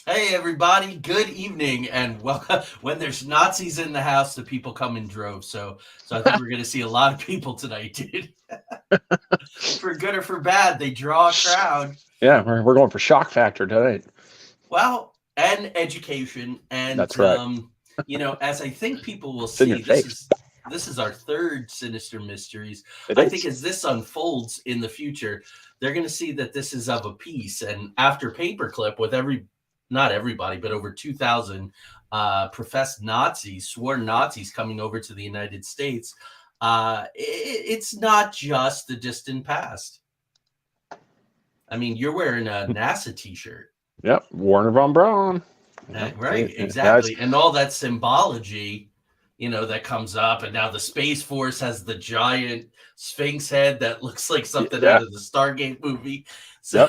Hey everybody, good evening, and welcome. When there's Nazis in the house, the people come in droves. So I think we're going to see a lot of people tonight, dude. For good or for bad, they draw a crowd. Yeah, we're going for shock factor tonight. Well, and education, and That's right. as I think people will It's in your see, this face. is this is our third Sinister Mysteries. It I think is. as this unfolds in the future, they're going to see that this is of a piece. And after Paperclip, with not everybody, but over 2,000 professed Nazis, sworn Nazis coming over to the United States, it's not just the distant past. I mean, you're wearing a NASA T-shirt. Yep, Warner von Braun. Yep. Right, That's exactly. And all that symbology, that comes up. And now the Space Force has the giant Sphinx head that looks like something yeah. out of the Stargate movie. So,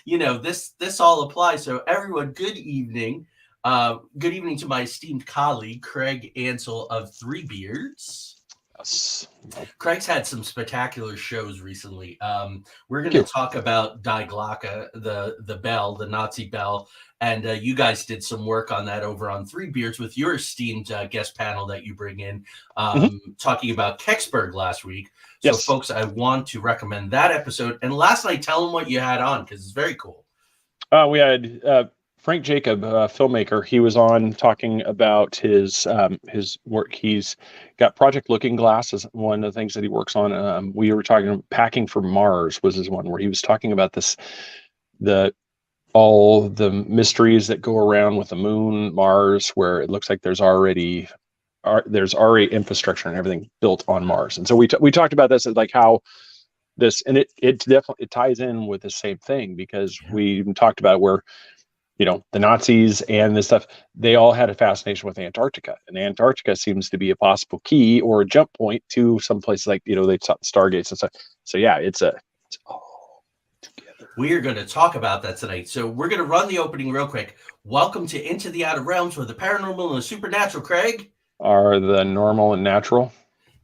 Yep. this all applies. So everyone, good evening. Good evening to my esteemed colleague, Craig Ansel of Three Beards. Yes. Craig's had some spectacular shows recently. We're going Thank to you. talk about Die Glocke, the bell, the Nazi bell, and you guys did some work on that over on Three Beards with your esteemed guest panel that you bring in, Mhm. talking about Kecksburg last week. So, Yes. folks, I want to recommend that episode. And last night, tell them what you had on because it's very cool. We had Frank Jacob, filmmaker. He was on talking about his work. He's got Project Looking Glass as one of the things that he works on. We were talking Packing for Mars was his one where he was talking about the all the mysteries that go around with the moon, Mars, where it looks like there's already infrastructure and everything built on Mars. And so we talked about this as like how this, and it definitely it ties in with the same thing because Yeah. we even talked about where the Nazis and this stuff, they all had a fascination with Antarctica, and Antarctica seems to be a possible key or a jump point to some places like they stargates and stuff. So yeah, it's all together. We are going to talk about that tonight. So we're going to run the opening real quick. Welcome to Into the Outer Realms, where the paranormal and the supernatural, Craig. Are the normal and natural.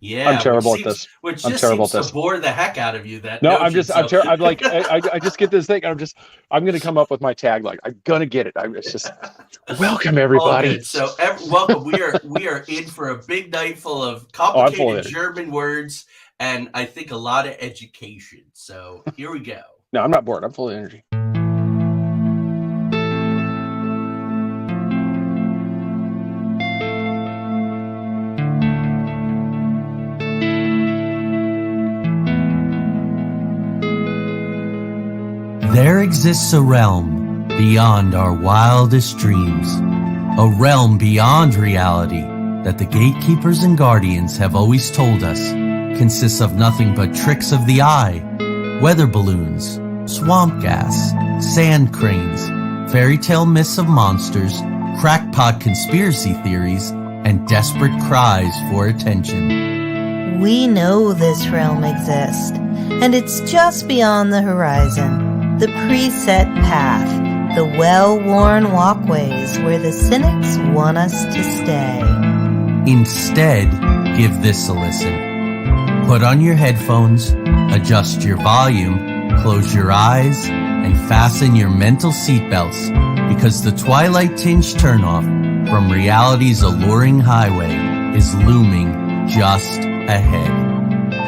I'm Yeah, terrible at this. which I'm just terrible seems at to this. bore the heck out of you, that No, I'm notion. just I'm So terrible. I'm like I just get this thing. I'm gonna come up with my tag. Like I'm gonna get it. It's just welcome all everybody. good. So welcome. We are in for a big night full of Oh, I'm full of complicated it. German words and I think a lot of education. So here we go. No, I'm not bored. I'm full of energy. There exists a realm beyond our wildest dreams, a realm beyond reality that the gatekeepers and guardians have always told us consists of nothing but tricks of the eye, weather balloons, swamp gas, sand cranes, fairy tale myths of monsters, crackpot conspiracy theories, and desperate cries for attention. We know this realm exists, and it's just beyond the horizon. The preset path, the well-worn walkways where the cynics want us to stay. Instead, give this a listen. Put on your headphones, adjust your volume, close your eyes, and fasten your mental seatbelts because the twilight-tinged turnoff from reality's alluring highway is looming just ahead.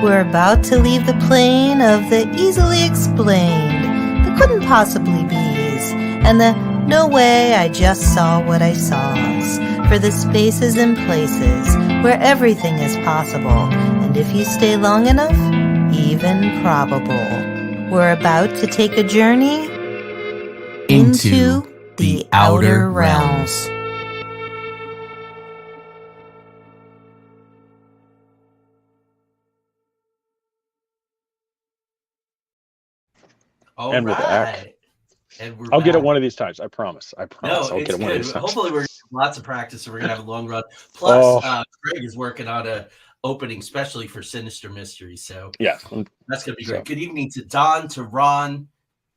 We're about to leave the plane of the easily explained, the couldn't possibly be's, and the no way I just saw what I saw's, for the spaces and places where everything is possible, and if you stay long enough, even probable. We're about to take a journey into the outer realms. All And we're back. right. And we're I'll get it back. one of these times. I promise. I promise. No, I'll it's get it one of good. these times. Hopefully, we're gonna have lots of practice, so we're gonna have a long run. Plus, Craig is working on a opening specially for Sinister Mysteries, so Yeah. that's gonna be great. Good evening to Don, to Ron,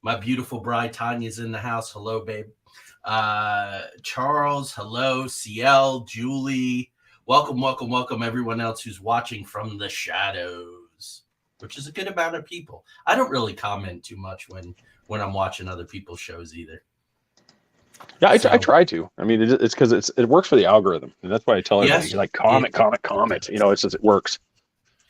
my beautiful bride Tanya's in the house. Hello, babe. Charles, hello. CL, Julie, welcome, everyone else who's watching from the shadows, which is a good amount of people. I don't really comment too much when I'm watching other people's shows either. Yeah, I So, try to. I mean, it's because it works for the algorithm, and that's why I tell everybody, yes, like, comment. You know, it's just, it works.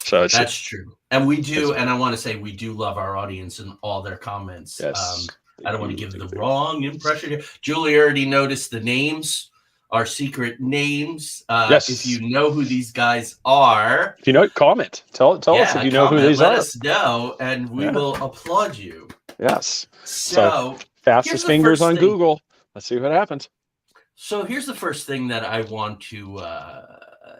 So that's true. And we do, it's and I want to say we do love our audience and all their comments. yes. I don't want to give the wrong impression here. Julie already noticed the names, our secret names. Yes. If you know who these guys are, If you know it, comment. Tell us if you know who these let are. us know, and we will applaud you. Yes. So fastest fingers on Google. Let's see what happens. So here's the first thing that I want to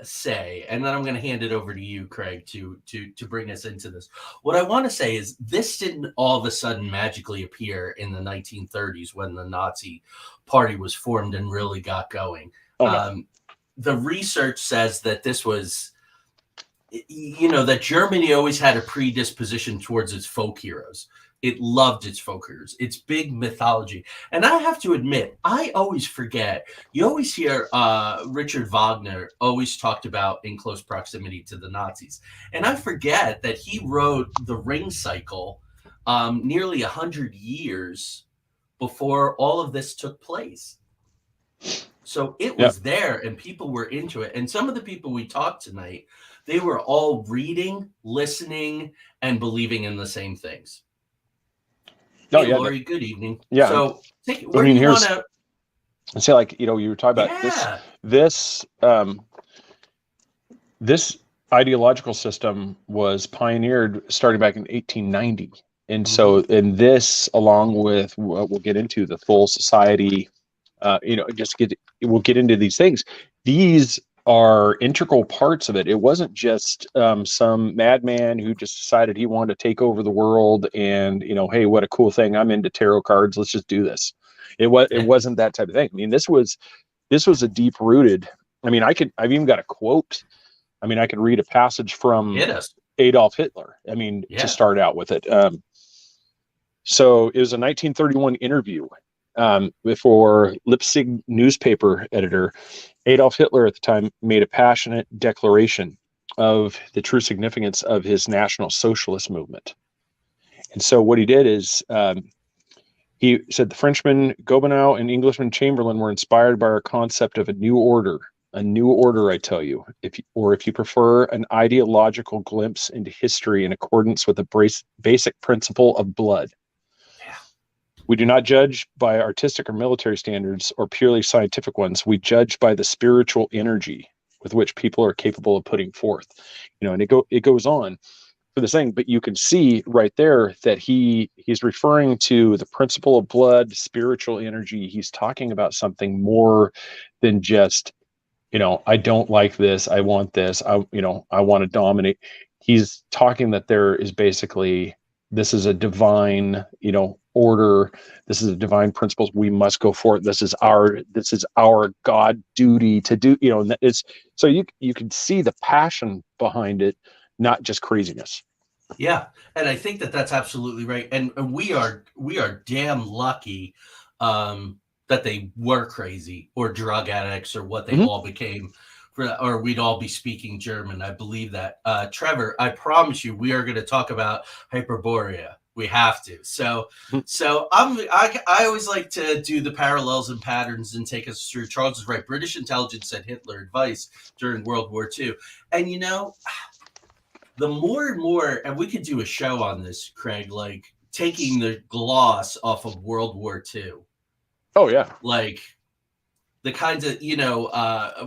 say, and then I'm going to hand it over to you, Craig, to bring us into this. What I want to say is this didn't all of a sudden magically appear in the 1930s when the Nazi Party was formed and really got going. Oh, no. The research says that this was, that Germany always had a predisposition towards its folk heroes. It loved its folk heroes, its big mythology. And I have to admit, I always forget. You always hear Richard Wagner always talked about In Close Proximity to the Nazis. And I forget that he wrote The Ring Cycle nearly 100 years before all of this took place. So it was there and people were into it. And some of the people we talked tonight, they were all reading, listening, and believing in the same things. Oh, hey, Lori, good evening. Yeah. So where do you want to... I say, like, you were talking about this ideological system was pioneered starting back in 1890. And so, and this, along with what we'll get into, the Thule Society, we'll get into these things. These are integral parts of it. It wasn't just some madman who just decided he wanted to take over the world and, hey, what a cool thing. I'm into tarot cards. Let's just do this. It wasn't that type of thing. I mean, this was a deep rooted. I mean, I've even got a quote. I mean, I could read a passage from Adolf Hitler. I mean, to start out with it. So it was a 1931 interview for Leipzig newspaper editor. Adolf Hitler at the time made a passionate declaration of the true significance of his National Socialist movement. And so what he did is he said the Frenchman Gobineau and Englishman Chamberlain were inspired by our concept of a new order, I tell you, if you prefer, an ideological glimpse into history in accordance with the basic principle of blood. We do not judge by artistic or military standards or purely scientific ones. We judge by the spiritual energy with which people are capable of putting forth. And it goes on for this thing, but you can see right there that he's referring to the principle of blood, spiritual energy. He's talking about something more than just, I don't like this. I want this. I want to dominate. He's talking that there is basically, this is a divine, order. This is a divine principles. We must go for it. This is our God duty to do, and it's, so you can see the passion behind it, not just craziness. Yeah. And I think that that's absolutely right. And we are damn lucky that they were crazy or drug addicts or what they all became, or we'd all be speaking German. I believe that. Trevor, I promise you, we are going to talk about Hyperborea. We have to. So I always like to do the parallels and patterns and take us through. Charles is right. British intelligence sent Hitler advice during World War II. And, the more and more, and we could do a show on this, Craig, like taking the gloss off of World War II. Oh, yeah. Like the kinds of,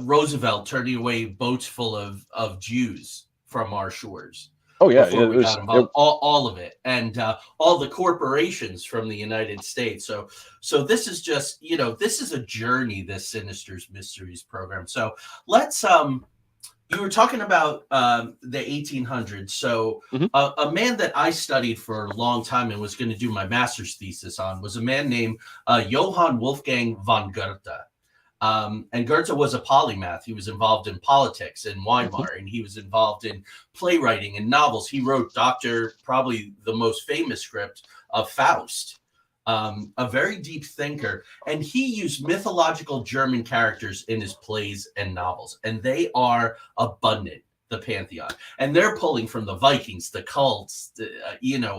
Roosevelt turning away boats full of Jews from our shores. Oh, yeah. All of it. And all the corporations from the United States. So this is just, this is a journey, this Sinister's Mysteries program. So let's, you were talking about the 1800s. So a man that I studied for a long time and was going to do my master's thesis on was a man named Johann Wolfgang von Goethe. And Goethe was a polymath. He was involved in politics in Weimar, and he was involved in playwriting and novels. He wrote probably the most famous script of Faust, a very deep thinker. And he used mythological German characters in his plays and novels, and they are abundant, the pantheon. And they're pulling from the Vikings, the cults,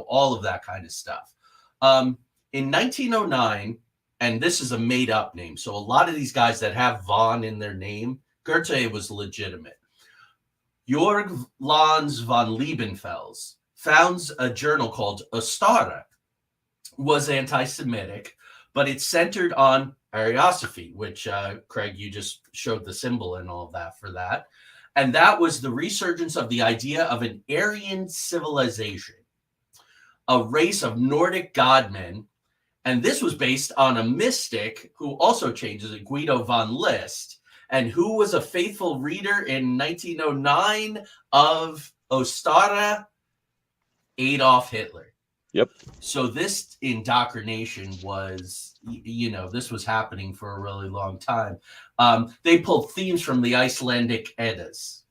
all of that kind of stuff. In 1909, and this is a made-up name. So a lot of these guys that have von in their name, Goethe was legitimate. Georg Lanz von Liebenfels founds a journal called Ostara, was anti-Semitic, but it's centered on Ariosophy, which, Craig, you just showed the symbol and all of that for that. And that was the resurgence of the idea of an Aryan civilization, a race of Nordic godmen. And this was based on a mystic who also changes it, Guido von List, and who was a faithful reader in 1909 of Ostara, Adolf Hitler. Yep. So this indoctrination was, this was happening for a really long time. They pulled themes from the Icelandic Eddas,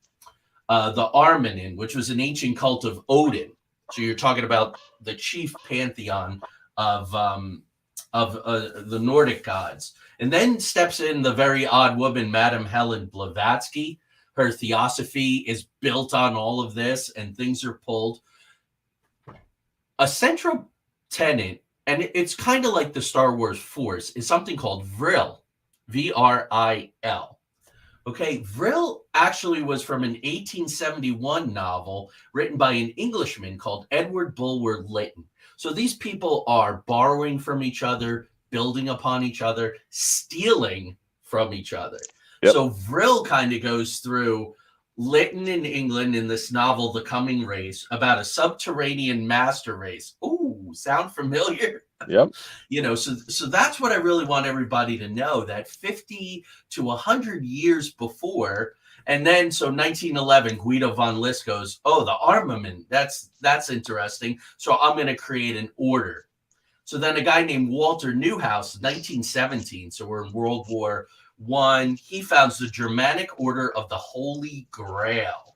the Armenin, which was an ancient cult of Odin. So you're talking about the chief pantheon of the Nordic gods. And then steps in the very odd woman, Madame Helen Blavatsky. Her theosophy is built on all of this, and things are pulled. A central tenet, and it's kind of like the Star Wars Force, is something called Vril, V-R-I-L. Okay, Vril actually was from an 1871 novel written by an Englishman called Edward Bulwer Lytton. So these people are borrowing from each other, building upon each other, stealing from each other. Yep. So Vril kind of goes through Lytton in England in this novel, The Coming Race, about a subterranean master race. Ooh, sound familiar? Yep. So that's what I really want everybody to know, that 50 to 100 years before, and then so 1911, Guido von List goes, oh, the armament, that's interesting. So I'm going to create an order. So then a guy named Walter Neuhaus, 1917, so we're in World War I, he founds the Germanic Order of the Holy Grail.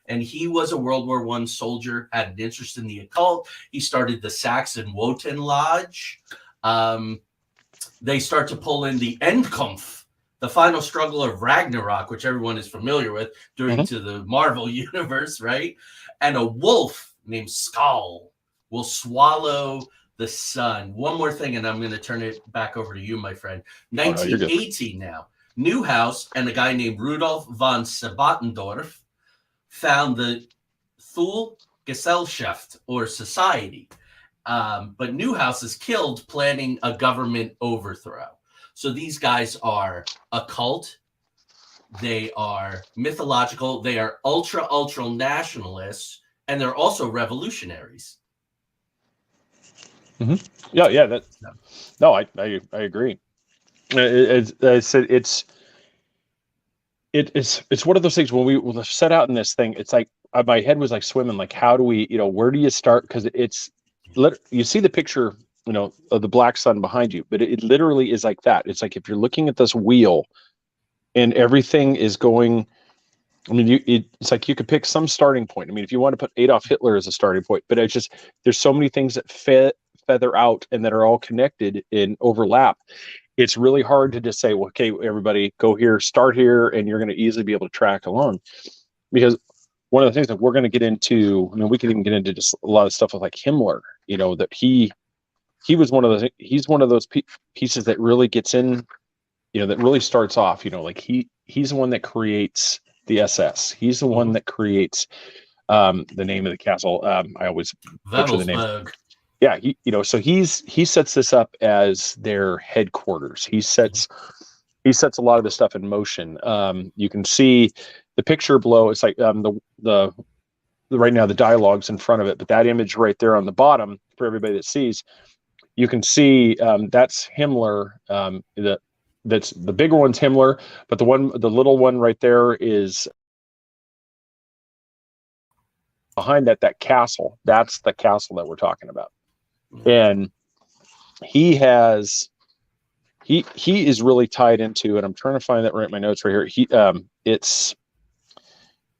And he was a World War I soldier, had an interest in the occult. He started the Saxon Wotan Lodge. They start to pull in the Endkampf, the final struggle of Ragnarok, which everyone is familiar with due to the Marvel universe, right? And a wolf named Skull will swallow the sun. One more thing, and I'm going to turn it back over to you, my friend. 1918 now. Neuhaus and a guy named Rudolf von Sabbatendorf found the Thule Gesellschaft, or society. But Neuhaus is killed planning a government overthrow. So these guys are occult. They are mythological. They are ultra nationalists. And they're also revolutionaries. Mm-hmm. Yeah. No, I agree. It's one of those things when we set out in this thing. It's like my head was like swimming. Like, how do we, where do you start? Because you see the picture, of the black sun behind you, but it literally is like that. It's like if you're looking at this wheel, and everything is going. I mean, it's like you could pick some starting point. I mean, if you want to put Adolf Hitler as a starting point, but it's just there's so many things that feather out and that are all connected and overlap. It's really hard to just say, well, okay, everybody go here, start here, and you're going to easily be able to track along. Because one of the things that we're going to get into, I mean, we can even get into just a lot of stuff with like Himmler, that he was one of he's one of those pieces that really gets in, that really starts off, like he's the one that creates the SS. He's the one that creates the name of the castle. I always butcher the name. Yeah, so he sets this up as their headquarters. He sets a lot of this stuff in motion. You can see the picture below. It's like the right now the dialogue's in front of it, but that image right there on the bottom for everybody that sees, you can see that's Himmler. That's the bigger one's Himmler, but the little one right there is behind that castle. That's the castle that we're talking about. And he is really tied into, and I'm trying to find that right in my notes right here. It's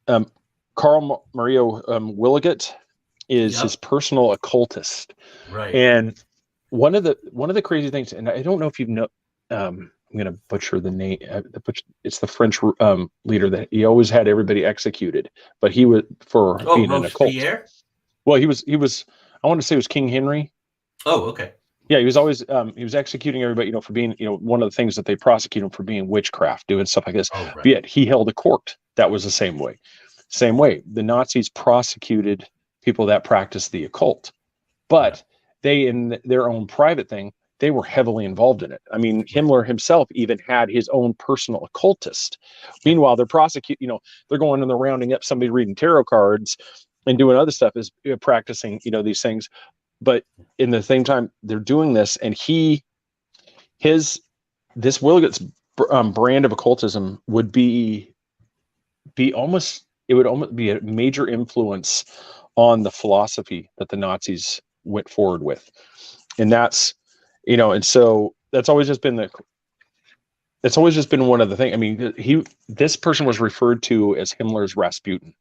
Carl Maria Williget is his personal occultist. Right. And one of the crazy things, and I don't know if you know, I'm going to butcher the name. It's the French leader that he always had everybody executed, but he was being an occult. Robespierre? Well, he was. I want to say it was King Henry. Oh, okay. Yeah, he was always he was executing everybody, for being, one of the things that they prosecute him for being witchcraft, doing stuff like this. Oh, But right. yet he held a court that was the same way. Same way. The Nazis prosecuted people that practiced the occult, but they, in their own private thing, they were heavily involved in it. I mean, Himmler himself even had his own personal occultist. Meanwhile, they're they're going and they're rounding up somebody reading tarot cards and doing other stuff, is practicing, these things. But in the same time, they're doing this, and this Williget's brand of occultism would almost be a major influence on the philosophy that the Nazis went forward with. And that's, and so that's always just been one of the things. I mean, this person was referred to as Himmler's Rasputin.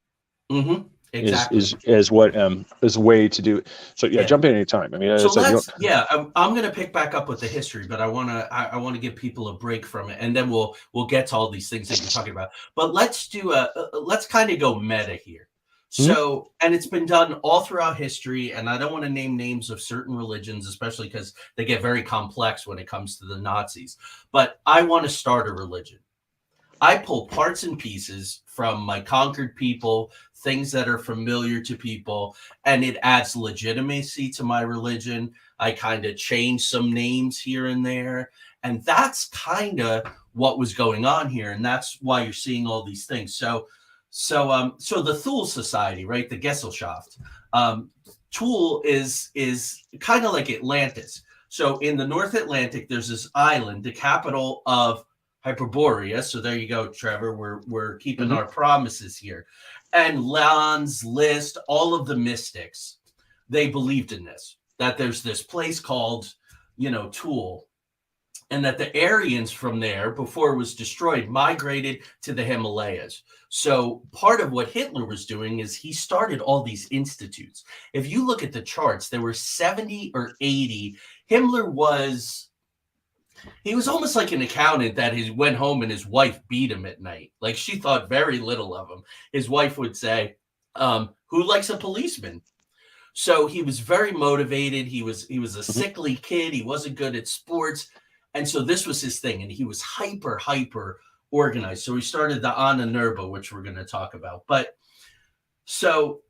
Mm-hmm. Exactly. Is what is a way to do it. So yeah, jump in anytime. I mean, so I'm going to pick back up with the history, but I want to give people a break from it, and then we'll get to all these things that you're talking about. But let's kind of go meta here. So, and it's been done all throughout history, and I don't want to name names of certain religions, especially because they get very complex when it comes to the Nazis. But I want to start a religion. I pull parts and pieces from my conquered people, things that are familiar to people, and it adds legitimacy to my religion. I kind of change some names here and there, and that's kind of what was going on here, and that's why you're seeing all these things. So the Thule Society, right, the Gesellschaft, Thule is kind of like Atlantis. So in the North Atlantic, there's this island, the capital of Hyperborea. So there you go, Trevor. We're keeping our promises here. And Lanz, Liszt, all of the mystics, they believed in this, that there's this place called, Thule, and that the Aryans from there, before it was destroyed, migrated to the Himalayas. So part of what Hitler was doing is he started all these institutes. If you look at the charts, there were 70 or 80. Himmler was almost like an accountant that he went home and his wife beat him at night. Like, she thought very little of him. His wife would say, who likes a policeman? So he was very motivated. He was a sickly kid. He wasn't good at sports. And so this was his thing. And he was hyper organized. So he started the Ahnenerbe, which we're going to talk about. But so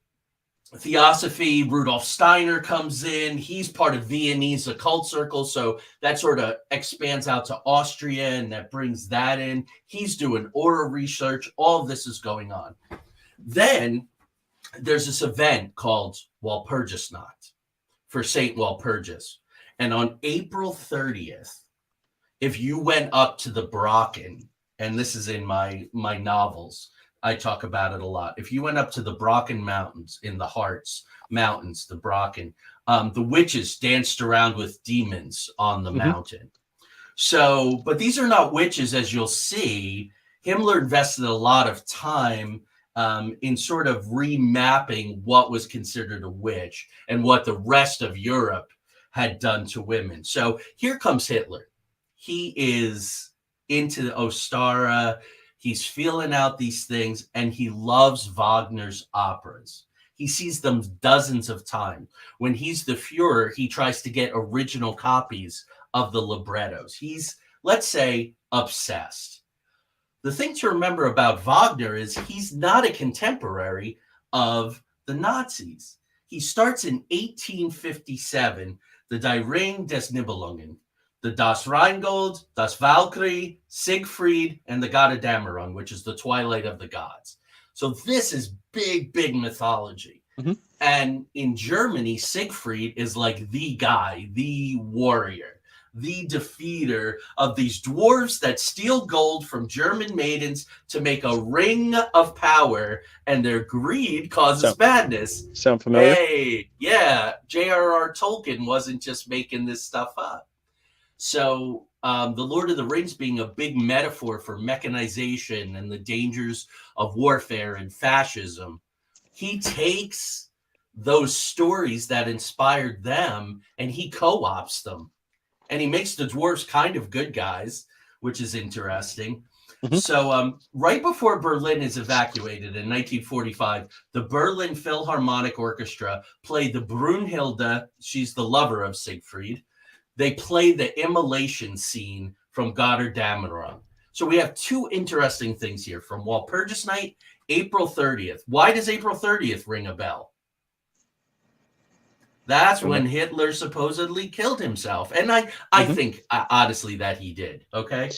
Theosophy, Rudolf Steiner comes in. He's part of Viennese occult circle. So that sort of expands out to Austria, and that brings that in. He's doing oral research. All of this is going on. Then there's this event called Walpurgisnacht for St. Walpurgis. And on April 30th, if you went up to the Brocken, and this is in my novels, I talk about it a lot. If you went up to the Brocken Mountains, in the Harz Mountains, the Brocken, the witches danced around with demons on the mountain. So, but these are not witches, as you'll see. Himmler invested a lot of time in sort of remapping what was considered a witch and what the rest of Europe had done to women. So here comes Hitler. He is into the Ostara. He's feeling out these things, and he loves Wagner's operas. He sees them dozens of times. When he's the Fuhrer, he tries to get original copies of the librettos. He's, let's say, obsessed. The thing to remember about Wagner is he's not a contemporary of the Nazis. He starts in 1857, the Die Ring des Nibilungen, the Das Rheingold, Das Valkyrie, Siegfried, and the Götterdämmerung, which is the Twilight of the Gods. So this is big mythology. And in Germany, Siegfried is like the guy, the warrior, the defeater of these dwarves that steal gold from German maidens to make a ring of power, and their greed causes madness. Sound familiar? Hey, yeah, J.R.R. Tolkien wasn't just making this stuff up. So the Lord of the Rings being a big metaphor for mechanization and the dangers of warfare and fascism, he takes those stories that inspired them and he co-opts them. And he makes the dwarves kind of good guys, which is interesting. So right before Berlin is evacuated in 1945, the Berlin Philharmonic Orchestra played the Brunhilde, she's the lover of Siegfried, they play the immolation scene from Götterdämmerung. So we have two interesting things here from Walpurgis Night, April 30th. Why does April 30th ring a bell? That's when Hitler supposedly killed himself. And I think, honestly, that he did. Okay.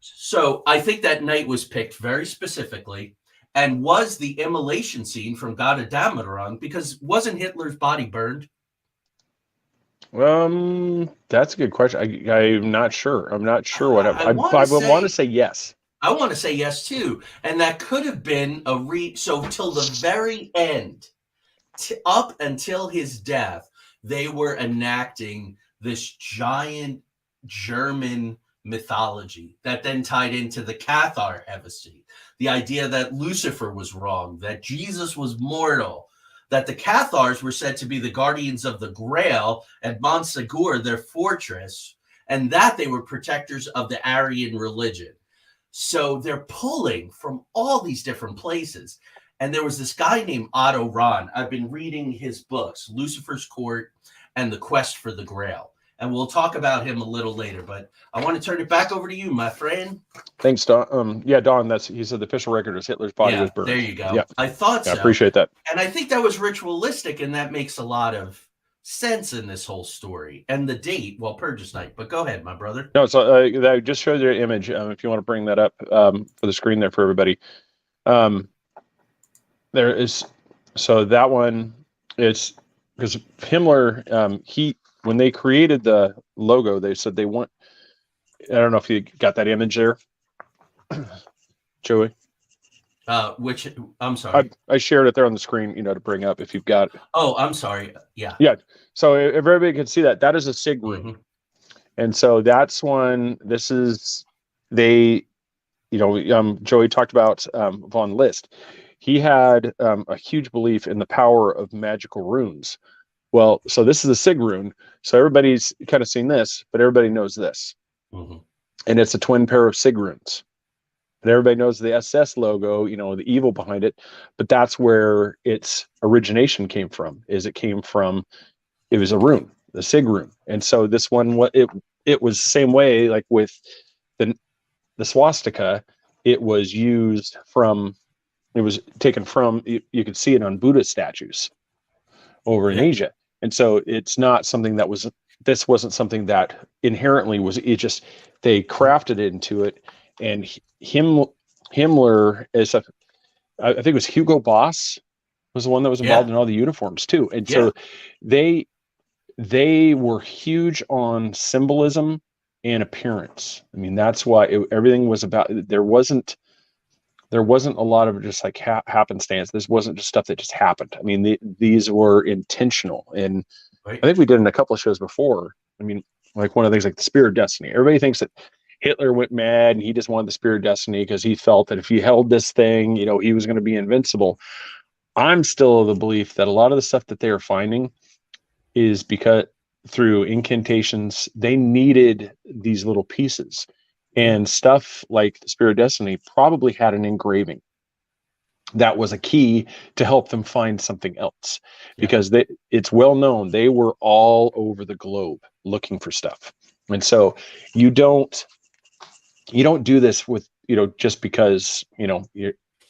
So I think that night was picked very specifically and was the immolation scene from Götterdämmerung, because wasn't Hitler's body burned? That's a good question. I'm not sure. I'm not sure what I would want to say yes. I want to say yes too. And that could have been so till the very end, up until his death, they were enacting this giant German mythology that then tied into the Cathar heresy. The idea that Lucifer was wrong, that Jesus was mortal, that the Cathars were said to be the guardians of the Grail and Montsegur, their fortress, and that they were protectors of the Aryan religion. So they're pulling from all these different places. And there was this guy named Otto Rahn. I've been reading his books, Lucifer's Court and The Quest for the Grail. And we'll talk about him a little later, but I want to turn it back over to you, my friend. Thanks, Don. Don, he said the official record is Hitler's body was burned. There you go. Yeah. I thought so. I appreciate that. And I think that was ritualistic, and that makes a lot of sense in this whole story. And the date, Walpurgis Night. But go ahead, my brother. No, so I just showed you an image. If you want to bring that up for the screen there for everybody. There is, so that one is because Himmler, when they created the logo, they said they want, I don't know if you got that image there, Joey. I'm sorry. I shared it there on the screen, to bring up if you've got it. Oh, I'm sorry. Yeah. Yeah. So if everybody can see that is a Sieg rune. Mm-hmm. And so that's one, this is, Joey talked about von List. He had a huge belief in the power of magical runes. Well, so this is a Sieg rune. So everybody's kind of seen this, but everybody knows this. Mm-hmm. And it's a twin pair of Sieg runes. And everybody knows the SS logo, the evil behind it. But that's where its origination came from, it was a rune, the Sieg rune. And so this one, it was the same way, like with the swastika, it was taken from, you could see it on Buddha statues over in Asia. And so it's not something this wasn't something that inherently was, they crafted it into it. And Himmler I think it was Hugo Boss was the one that was involved in all the uniforms too. And so they were huge on symbolism and appearance. I mean, that's why everything was about, there wasn't a lot of just like happenstance. This wasn't just stuff that just happened. I mean, these were intentional. And I think we did in a couple of shows before. I mean, like one of the things like the Spear of Destiny. Everybody thinks that Hitler went mad and he just wanted the Spear of Destiny because he felt that if he held this thing, he was going to be invincible. I'm still of the belief that a lot of the stuff that they are finding is because through incantations, they needed these little pieces. And stuff like the Spear of Destiny probably had an engraving that was a key to help them find something else, because it's well known they were all over the globe looking for stuff. And so you don't do this with, just because,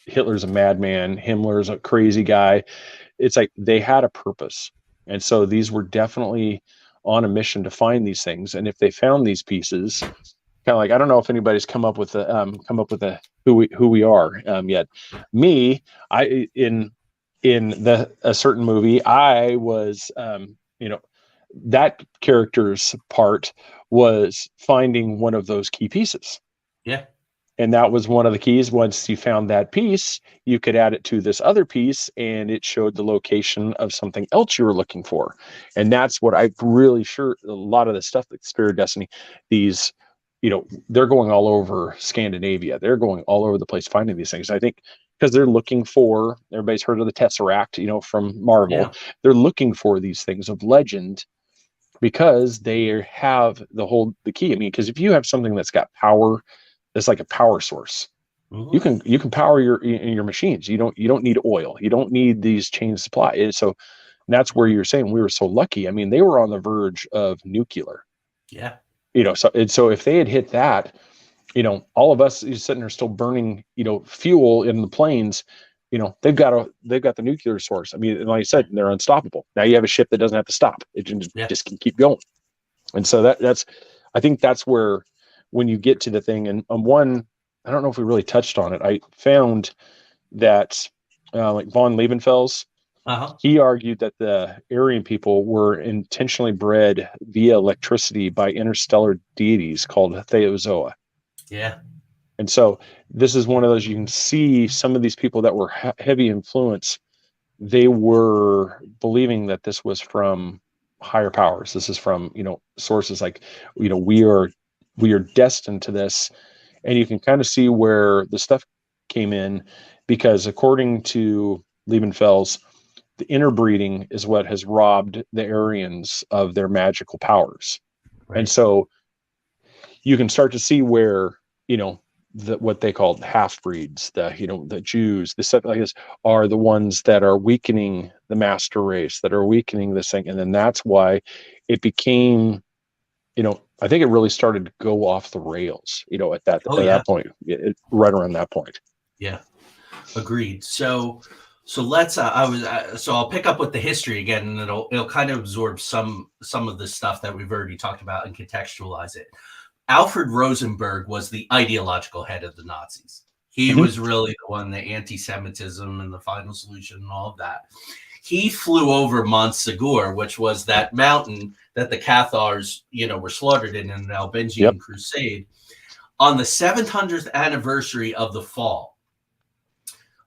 Hitler's a madman, Himmler's a crazy guy. It's like they had a purpose. And so these were definitely on a mission to find these things. And if they found these pieces, kind of like, I don't know if anybody's come up with a who we are yet. Me, in a certain movie, I was that character's part was finding one of those key pieces. Yeah. And that was one of the keys. Once you found that piece, you could add it to this other piece and it showed the location of something else you were looking for. And that's what I really sure a lot of the stuff like Spear of Destiny, these, they're going all over Scandinavia. They're going all over the place finding these things. I think because they're looking for, everybody's heard of the Tesseract, from Marvel. Yeah. They're looking for these things of legend because they have the key. I mean, because if you have something that's got power, it's like a power source. Mm-hmm. You can power your machines. You don't need oil. You don't need these chains of supply. So that's where you're saying we were so lucky. I mean, they were on the verge of nuclear. Yeah. So if they had hit that, all of us sitting there still burning, fuel in the planes, they've got the nuclear source. I mean, like I said, they're unstoppable. Now you have a ship that doesn't have to stop. It just can keep going. And so I think that's where, when you get to the thing, and I don't know if we really touched on it. I found that like von Liebenfels, he argued that the Aryan people were intentionally bred via electricity by interstellar deities called Theozoa. Yeah. And so this is one of those, you can see some of these people that were heavy influence. They were believing that this was from higher powers. This is from, sources like, we are destined to this. And you can kind of see where the stuff came in, because according to Liebenfels, the interbreeding is what has robbed the Aryans of their magical powers. Right. And so you can start to see where, what they called half-breeds, the Jews, the stuff like this, are the ones that are weakening the master race, that are weakening this thing. And then that's why it became, I think it really started to go off the rails, at that point, right around that point. Yeah, agreed. So let's. So I'll pick up with the history again, and it'll kind of absorb some of the stuff that we've already talked about and contextualize it. Alfred Rosenberg was the ideological head of the Nazis. He was really the one, the anti-Semitism and the final solution and all of that. He flew over Mont Segur, which was that mountain that the Cathars, were slaughtered in an Albigensian crusade, on the 700th anniversary of the fall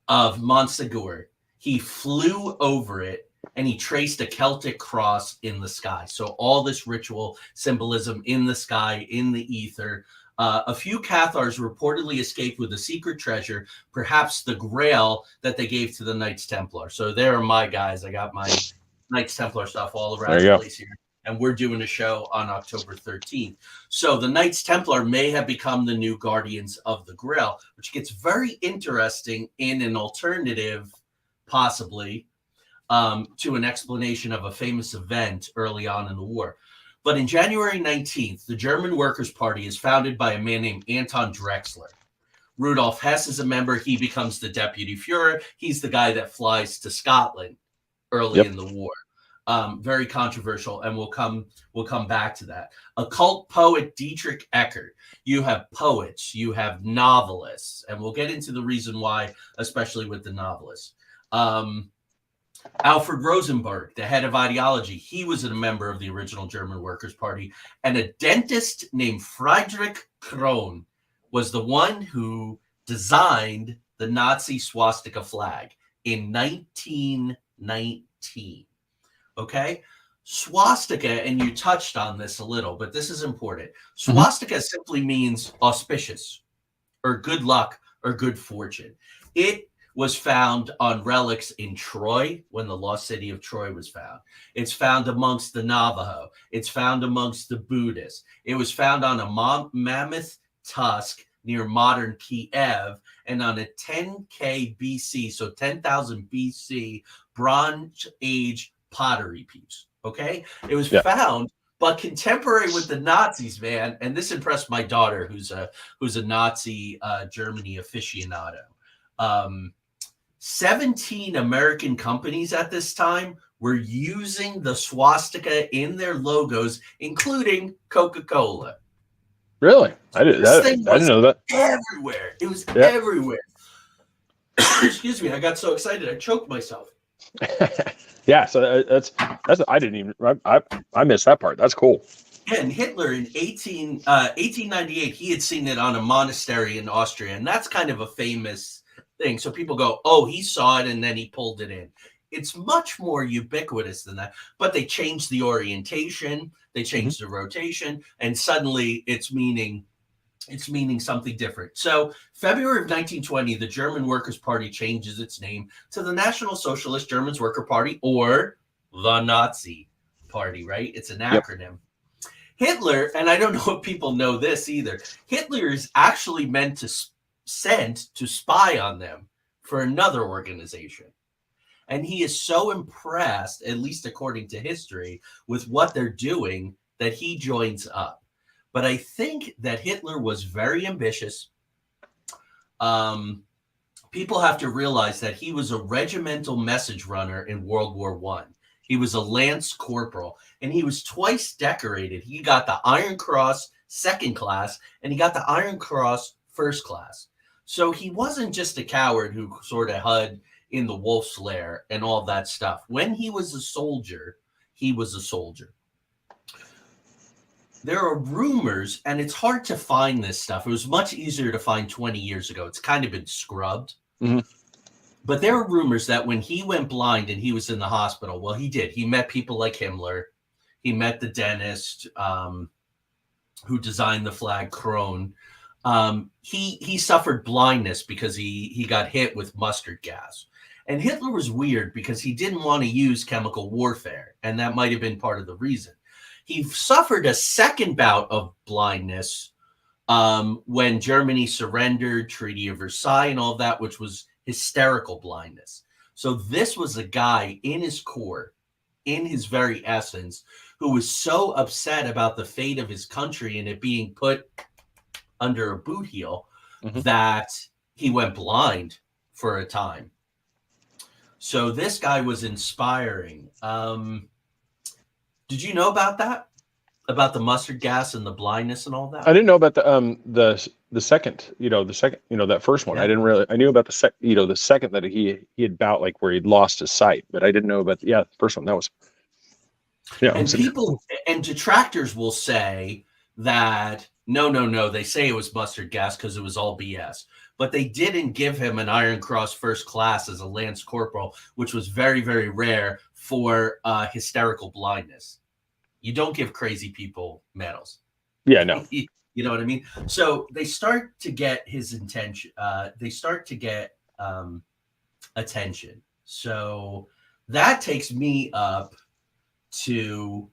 of Mont Segur. He flew over it and he traced a Celtic cross in the sky. So all this ritual symbolism in the sky, in the ether. A few Cathars reportedly escaped with a secret treasure, perhaps the Grail that they gave to the Knights Templar. So there are my guys. I got my Knights Templar stuff all around the place here. And we're doing a show on October 13th. So the Knights Templar may have become the new guardians of the Grail, which gets very interesting in an alternative, possibly, to an explanation of a famous event early on in the war. But in January 19th, the German Workers' Party is founded by a man named Anton Drexler. Rudolf Hess is a member. He becomes the deputy Führer. He's the guy that flies to Scotland early in the war. Very controversial, and we'll come back to that. Occult poet Dietrich Eckart. You have poets, you have novelists, and we'll get into the reason why, especially with the novelists. Alfred Rosenberg, the head of ideology, he was a member of the original German Workers' Party, and a dentist named Friedrich Krohn was the one who designed the Nazi swastika flag in 1919. Okay? Swastika, and you touched on this a little, but this is important. Swastika simply means auspicious or good luck or good fortune. It was found on relics in Troy when the lost city of Troy was found. It's found amongst the Navajo. It's found amongst the Buddhists. It was found on a mammoth tusk near modern Kiev and on a 10K BC, so 10,000 BC, Bronze Age pottery piece. Okay? It was found, but contemporary with the Nazis, man, and this impressed my daughter, who's a Nazi Germany aficionado. 17 American companies at this time were using the swastika in their logos, including Coca-Cola. Really? I didn't know that. Everywhere. It was everywhere. Excuse me. I got so excited. I choked myself. Yeah. So that's I didn't even, I missed that part. That's cool. And Hitler in 1898, he had seen it on a monastery in Austria. And that's kind of a famous thing. So people go, oh, he saw it and then he pulled it in. It's much more ubiquitous than that. But they changed the orientation, they changed the rotation, and suddenly it's meaning something different. So February of 1920, the German Workers' Party changes its name to the National Socialist German Worker Party, or the Nazi Party, right? It's an acronym. Hitler, and I don't know if people know this either, Hitler is actually meant to sent to spy on them for another organization. And he is so impressed, at least according to history, with what they're doing that he joins up. But I think that Hitler was very ambitious. People have to realize that he was a regimental message runner in World War I. He was a lance corporal, and he was twice decorated. He got the Iron Cross second class, and he got the Iron Cross first class. So he wasn't just a coward who sort of hid in the wolf's lair and all that stuff. When he was a soldier, he was a soldier. There are rumors, and it's hard to find this stuff. It was much easier to find 20 years ago. It's kind of been scrubbed. Mm-hmm. But there are rumors that when he went blind and he was in the hospital, well, he did. He met people like Himmler. He met the dentist who designed the flag, Krohn. He suffered blindness because he got hit with mustard gas. And Hitler was weird because he didn't want to use chemical warfare, and that might have been part of the reason. He suffered a second bout of blindness when Germany surrendered, Treaty of Versailles and all that, which was hysterical blindness. So this was a guy in his core, in his very essence, who was so upset about the fate of his country and it being put under a boot heel that he went blind for a time. So this guy was inspiring. Did you know about that? About the mustard gas and the blindness and all that? I didn't know about the second, that first one. Yeah. I didn't really. I knew about the second that he had bout like where he'd lost his sight, but I didn't know about the first one. That was And people and detractors will say that no, they say it was mustard gas because it was all BS. But they didn't give him an Iron Cross first class as a lance corporal, which was very, very rare for hysterical blindness. You don't give crazy people medals. Yeah, no. You know what I mean? So they start to get his intention. They start to get attention. So that takes me up to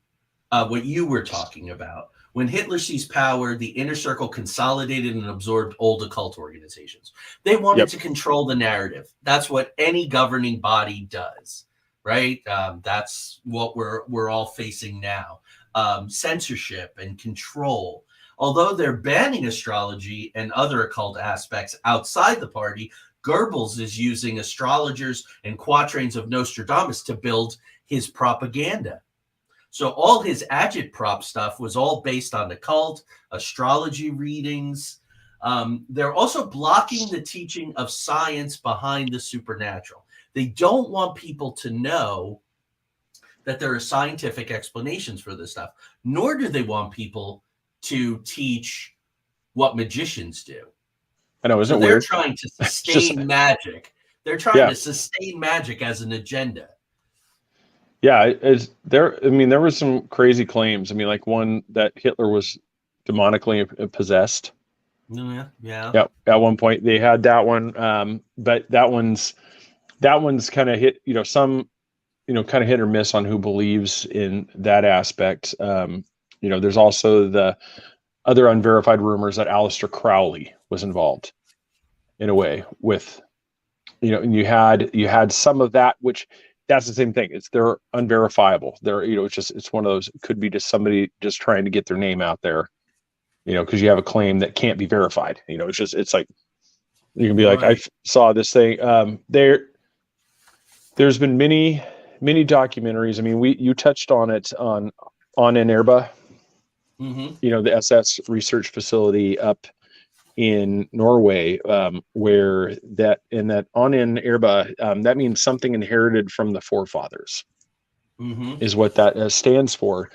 what you were talking about. When Hitler seized power, the inner circle consolidated and absorbed old occult organizations. They wanted to control the narrative. That's what any governing body does, right? That's what we're all facing now. Censorship and control. Although they're banning astrology and other occult aspects outside the party, Goebbels is using astrologers and quatrains of Nostradamus to build his propaganda. So all his agitprop stuff was all based on occult, astrology readings. They're also blocking the teaching of science behind the supernatural. They don't want people to know that there are scientific explanations for this stuff, nor do they want people to teach what magicians do. I know, isn't it they're weird? trying to sustain magic. They're trying to sustain magic as an agenda. Yeah, there were some crazy claims. I mean, like one that Hitler was demonically possessed. Yeah. At one point they had that one, but that one's kind of hit. Some kind of hit or miss on who believes in that aspect. There's also the other unverified rumors that Aleister Crowley was involved in a way with, and you had some of that, which that's the same thing. They're unverifiable. It's one of those, it could be just somebody just trying to get their name out there, because you have a claim that can't be verified. It's like, you can be like, I saw this thing. There's been many documentaries. I mean, you touched on it on Ahnenerbe, the SS research facility up in Norway, where that Ahnenerbe, that means something inherited from the forefathers, is what that stands for.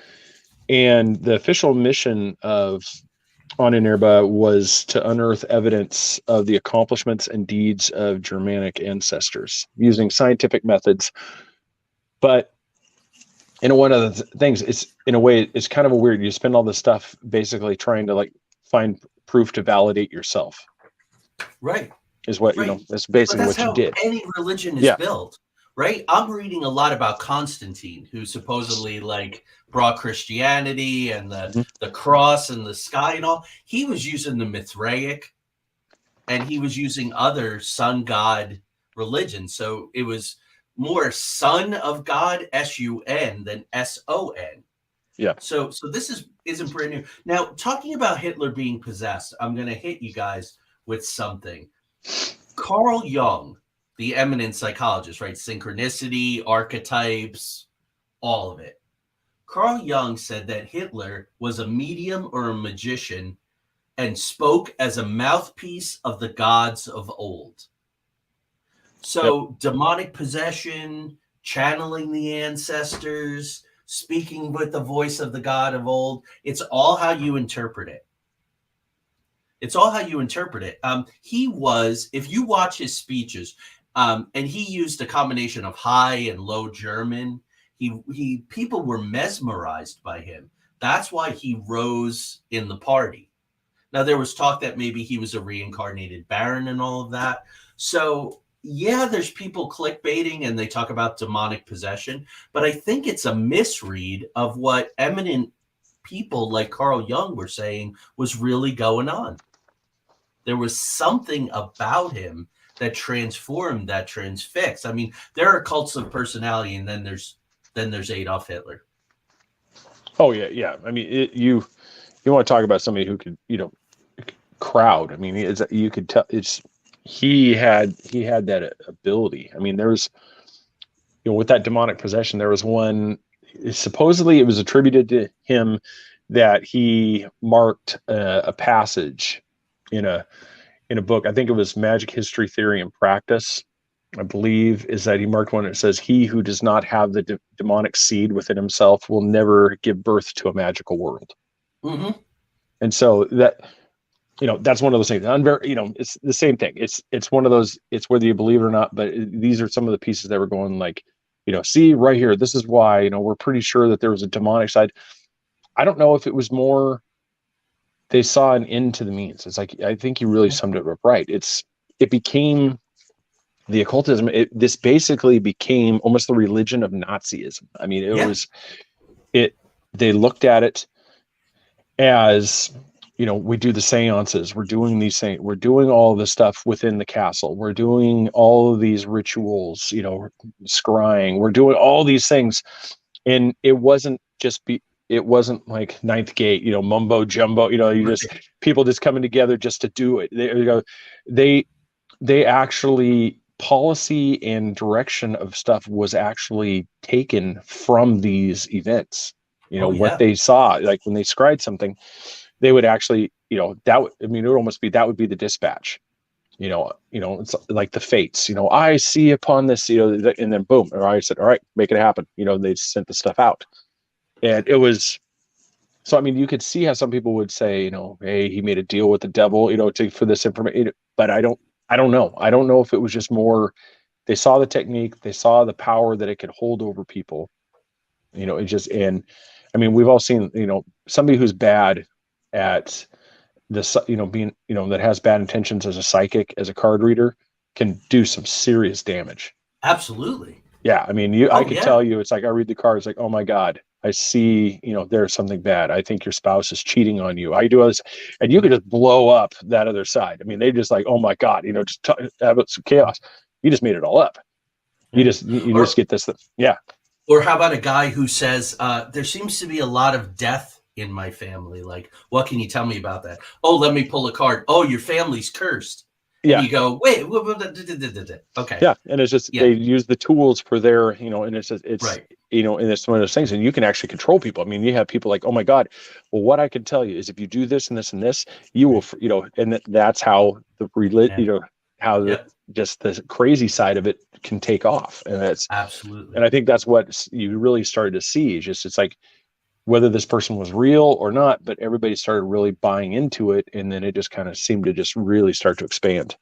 And the official mission of Ahnenerbe was to unearth evidence of the accomplishments and deeds of Germanic ancestors using scientific methods. But one of the things, it's in a way, it's kind of a weird. You spend all this stuff basically trying to find proof to validate yourself. Right. Is what that's basically what you did. Any religion is built, right? I'm reading a lot about Constantine, who supposedly brought Christianity and the cross and the sky and all. He was using the Mithraic, and he was using other sun god religions. So it was more son of God, S-U-N, than S-O-N. Yeah. So this isn't brand new. Now, talking about Hitler being possessed, I'm going to hit you guys with something. Carl Jung, the eminent psychologist, right? Synchronicity, archetypes, all of it. Carl Jung said that Hitler was a medium or a magician and spoke as a mouthpiece of the gods of old. So demonic possession, channeling the ancestors, speaking with the voice of the god of old, it's all how you interpret it. It's all how you interpret it. He was, if you watch his speeches, and he used a combination of high and low German, people were mesmerized by him. That's why he rose in the party. Now, there was talk that maybe he was a reincarnated baron and all of that. So, yeah, there's people clickbaiting and they talk about demonic possession, but I think it's a misread of what eminent people like Carl Jung were saying was really going on. There was something about him that transformed, that transfixed. I mean, there are cults of personality, and then there's Adolf Hitler. Oh yeah. I mean, you want to talk about somebody who could, crowd. I mean, you could tell he had that ability. I mean, there was, with that demonic possession, there was one. Supposedly, it was attributed to him that he marked a passage in a book. I think it was Magic History, Theory, and Practice, I believe, is that he marked one that says, "He who does not have the demonic seed within himself will never give birth to a magical world." Mm-hmm. And so that, that's one of those things. It's the same thing. It's one of those. It's whether you believe it or not. But these are some of the pieces that were going like, see right here. This is why we're pretty sure that there was a demonic side. I don't know if it was more. They saw an end to the means. It's like, I think you really summed it up right. It became the occultism. This basically became almost the religion of Nazism. I mean, they looked at it as, we do the seances, we're doing these things, we're doing all the stuff within the castle, we're doing all of these rituals, scrying, we're doing all these things. And it wasn't like Ninth Gate, mumbo jumbo, people just coming together just to do it. They actually, policy and direction of stuff was actually taken from these events. What they saw, like when they scried something, they would actually, it would almost be, that would be the dispatch. It's like the fates, I see upon this, and then boom, or I said, all right, make it happen. They sent the stuff out. And it was, so, I mean, you could see how some people would say, hey, he made a deal with the devil, for this information, but I don't know. I don't know if it was just more, they saw the technique, they saw the power that it could hold over people, and I mean, we've all seen, somebody who's bad at this, being, that has bad intentions as a psychic, as a card reader, can do some serious damage. Absolutely. Yeah. I mean, I could tell you, it's like, I read the cards like, oh my God, I see, there's something bad. I think your spouse is cheating on you. I do all this, and you could just blow up that other side. I mean, they just like, oh my God, just have some chaos. You just made it all up. You just get this. Yeah. Or how about a guy who says, there seems to be a lot of death in my family. Like, what can you tell me about that? Oh, let me pull a card. Oh, your family's cursed. Yeah. And you go, wait, okay. Yeah. And it's just, they use the tools for their, and it's right. And it's one of those things, and you can actually control people. I mean, you have people like, oh my God, well, what I can tell you is if you do this and this and this, you will, and that's how the just the crazy side of it can take off. And that's absolutely. And I think that's what you really started to see. It's like, whether this person was real or not, but everybody started really buying into it, and then it just kind of seemed to just really start to expand.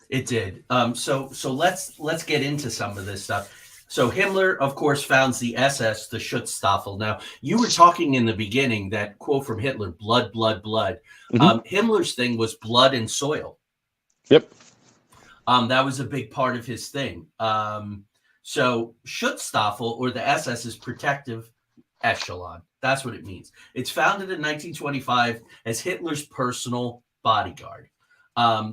It did. So let's get into some of this stuff. So Himmler, of course, founds the SS, the Schutzstaffel. Now, you were talking in the beginning, that quote from Hitler, blood, blood, blood. Mm-hmm. Himmler's thing was blood and soil. Yep. That was a big part of his thing. So Schutzstaffel, or the SS, is protective echelon. That's what it means. It's founded in 1925 as Hitler's personal bodyguard.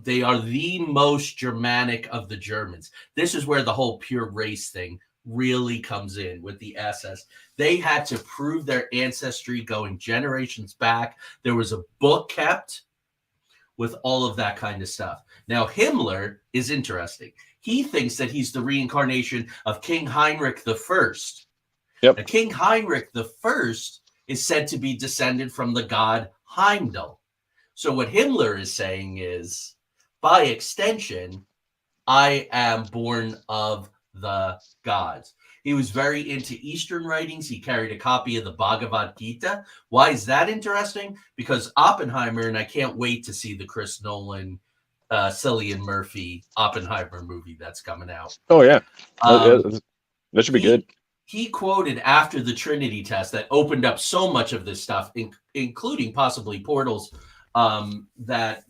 They are the most Germanic of the Germans. This is where the whole pure race thing really comes in with the SS. They had to prove their ancestry going generations back. There was a book kept with all of that kind of stuff. Now, Himmler is interesting. He thinks that he's the reincarnation of King Heinrich the First. Yep. Now, King Heinrich the First is said to be descended from the god Heimdall. So what Himmler is saying is, by extension, I am born of the gods. He was very into Eastern writings. He carried a copy of the Bhagavad Gita. Why is that interesting? Because Oppenheimer, and I can't wait to see the Chris Nolan, Cillian Murphy Oppenheimer movie that's coming out. Oh, yeah. That should be good. He quoted after the Trinity test that opened up so much of this stuff, including possibly portals that,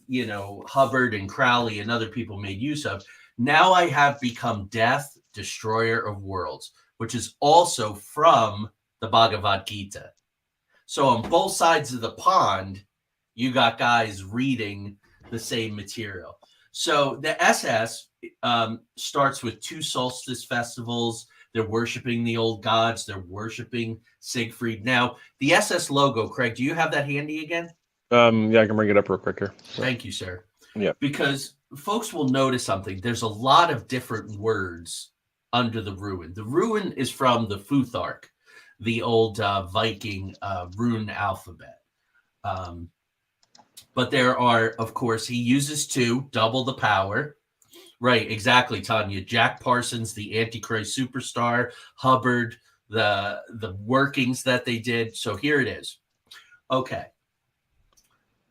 Hubbard and Crowley and other people made use of. Now I have become death, destroyer of worlds, which is also from the Bhagavad Gita. So on both sides of the pond, you got guys reading the same material. So the SS starts with 2 solstice festivals. They're worshiping the old gods. They're worshiping Siegfried. Now, the SS logo, Craig, do you have that handy again? Yeah, I can bring it up real quick here. So. Thank you, sir. Yeah. Because folks will notice something. There's a lot of different words under the rune. The rune is from the Futhark, the old Viking rune alphabet. But there are, of course, he uses 2, double the power. Right, exactly, Tanya. Jack Parsons, the Antichrist superstar, Hubbard, the workings that they did. So here it is. Okay.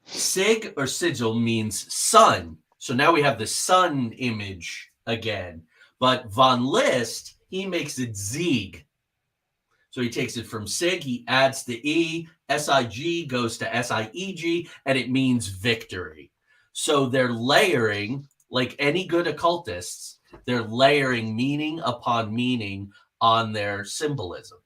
Sig or sigil means sun. So now we have the sun image again. But von List, he makes it Sieg. So he takes it from Sig, he adds the E, SIG goes to SIEG, and it means victory. So they're layering, like any good occultists, they're layering meaning upon meaning on their symbolism,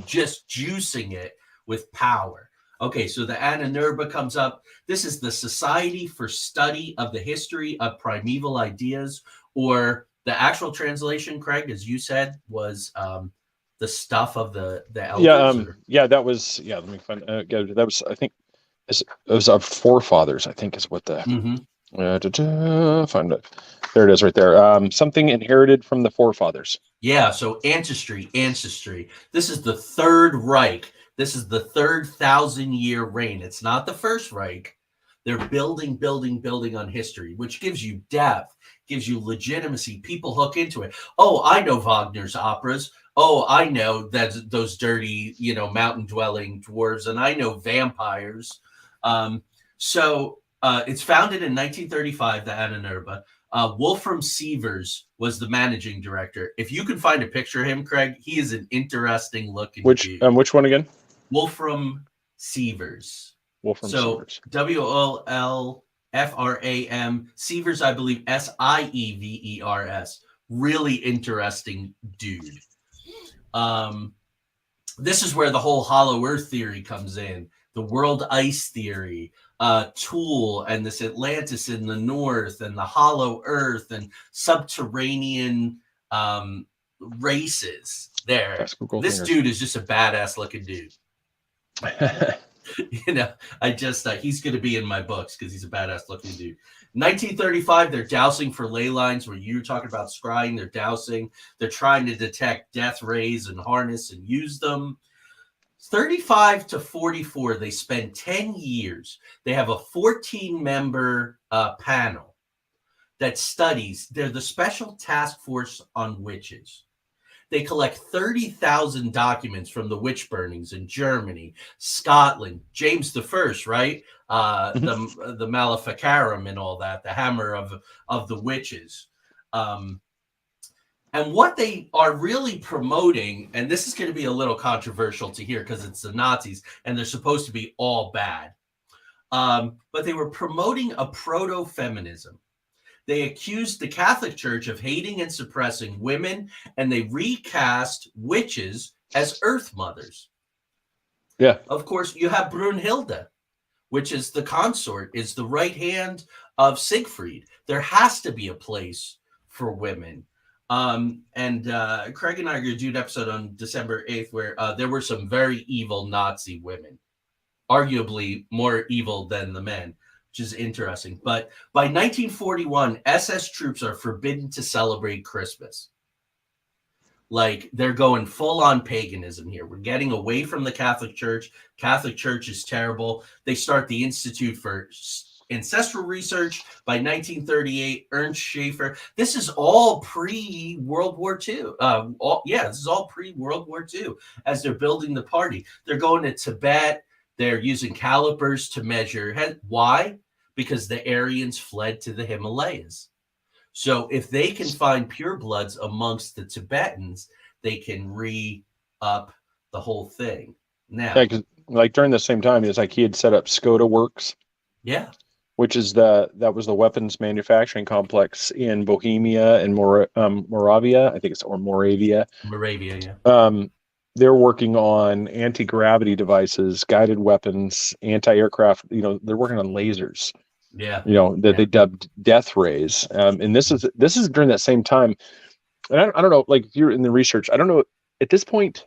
just juicing it with power. Okay, so the Ahnenerbe comes up. This is the Society for Study of the History of Primeval Ideas, or the actual translation, Craig, as you said, was the stuff of the elders. That was. Let me find. That was. I think it was our forefathers. I think is what the. Find it. There it is, right there. Something inherited from the forefathers. Yeah. So ancestry. This is the Third Reich. This is the third 1,000-year reign. It's not the First Reich. They're building on history, which gives you depth, gives you legitimacy. People hook into it. Oh, I know Wagner's operas. Oh, I know that those dirty, mountain-dwelling dwarves, and I know vampires. So it's founded in 1935, the Ahnenerbe. Wolfram Sievers was the managing director. If you can find a picture of him, Craig, he is an interesting looking dude. Which one again? Wolfram Sievers. Sievers. WOLFRAM. Sievers, I believe, SIEVERS. Really interesting dude. This is where the whole hollow earth theory comes in. The world ice theory, Thule and this Atlantis in the north, and the hollow earth and subterranean races there. This dude is just a badass looking dude. He's going to be in my books because he's a badass looking dude. 1935, they're dousing for ley lines, where you're talking about scrying. They're dousing. They're trying to detect death rays and harness and use them. 35 to 44, they spend 10 years. They have a 14-member panel that studies. They're the Special Task Force on Witches. They collect 30,000 documents from the witch burnings in Germany, Scotland, James the First, right? The Maleficarum and all that, the hammer of the witches. And what they are really promoting, and this is going to be a little controversial to hear because it's the Nazis and they're supposed to be all bad. But they were promoting a proto-feminism. They accused the Catholic Church of hating and suppressing women, and they recast witches as earth mothers. Yeah. Of course, you have Brunhilde, which is the consort, is the right hand of Siegfried. There has to be a place for women. And Craig and I are going to do an episode on December 8th where there were some very evil Nazi women, arguably more evil than the men, which is interesting. But by 1941, SS troops are forbidden to celebrate Christmas. Like, they're going full on paganism here. We're getting away from the Catholic Church. Catholic Church is terrible. They start the Institute for Ancestral Research by 1938. Ernst Schaefer. This is all pre-World War II. This is all pre-World War II as they're building the party. They're going to Tibet. They're using calipers to measure. Why? Because the Aryans fled to the Himalayas. So if they can find purebloods amongst the Tibetans, they can re-up the whole thing. Now, Yeah, 'cause, like, during the same time, it's like he had set up Skoda Works. Yeah. Which is that was the weapons manufacturing complex in Bohemia and Moravia, I think it's, or Moravia. Moravia, yeah. They're working on anti-gravity devices, guided weapons, anti-aircraft. They're working on lasers. Yeah. That they dubbed death rays. And this is during that same time. And I don't know, like, if you're in the research, I don't know at this point.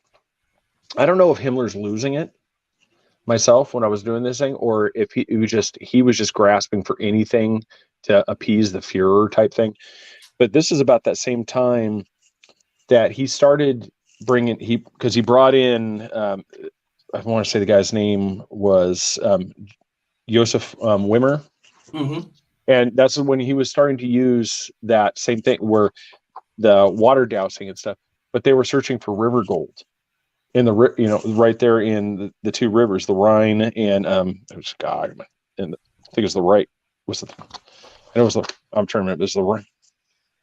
I don't know if Himmler's losing it myself when I was doing this thing, or if he was just grasping for anything to appease the Führer type thing. But this is about that same time that he started bringing because he brought in I want to say the guy's name was Joseph Wimmer. Mm-hmm. And that's when he was starting to use that same thing where the water dousing and stuff, but they were searching for river gold in the right there in the two rivers, the Rhine and I think it's the right. I'm trying to remember. This is the Rhine.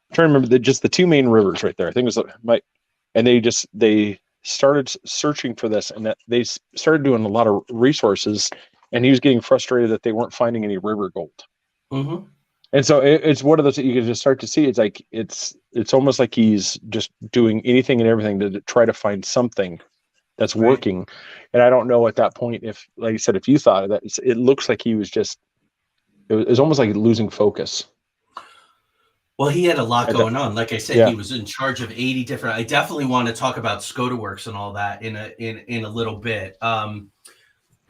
I'm trying to remember just the two main rivers right there. I think it was and they started searching for this, and that they started doing a lot of resources, and he was getting frustrated that they weren't finding any river gold. Mm-hmm. And so it's one of those that you can just start to see. It's like it's almost like he's just doing anything and everything to try to find something that's working. And I don't know at that point if, like you said, if you thought of that, it looks like he was just. It was almost like losing focus. Well, he had a lot going on. Like I said, yeah. He was in charge of 80 different. I definitely want to talk about Skoda Works and all that in a little bit.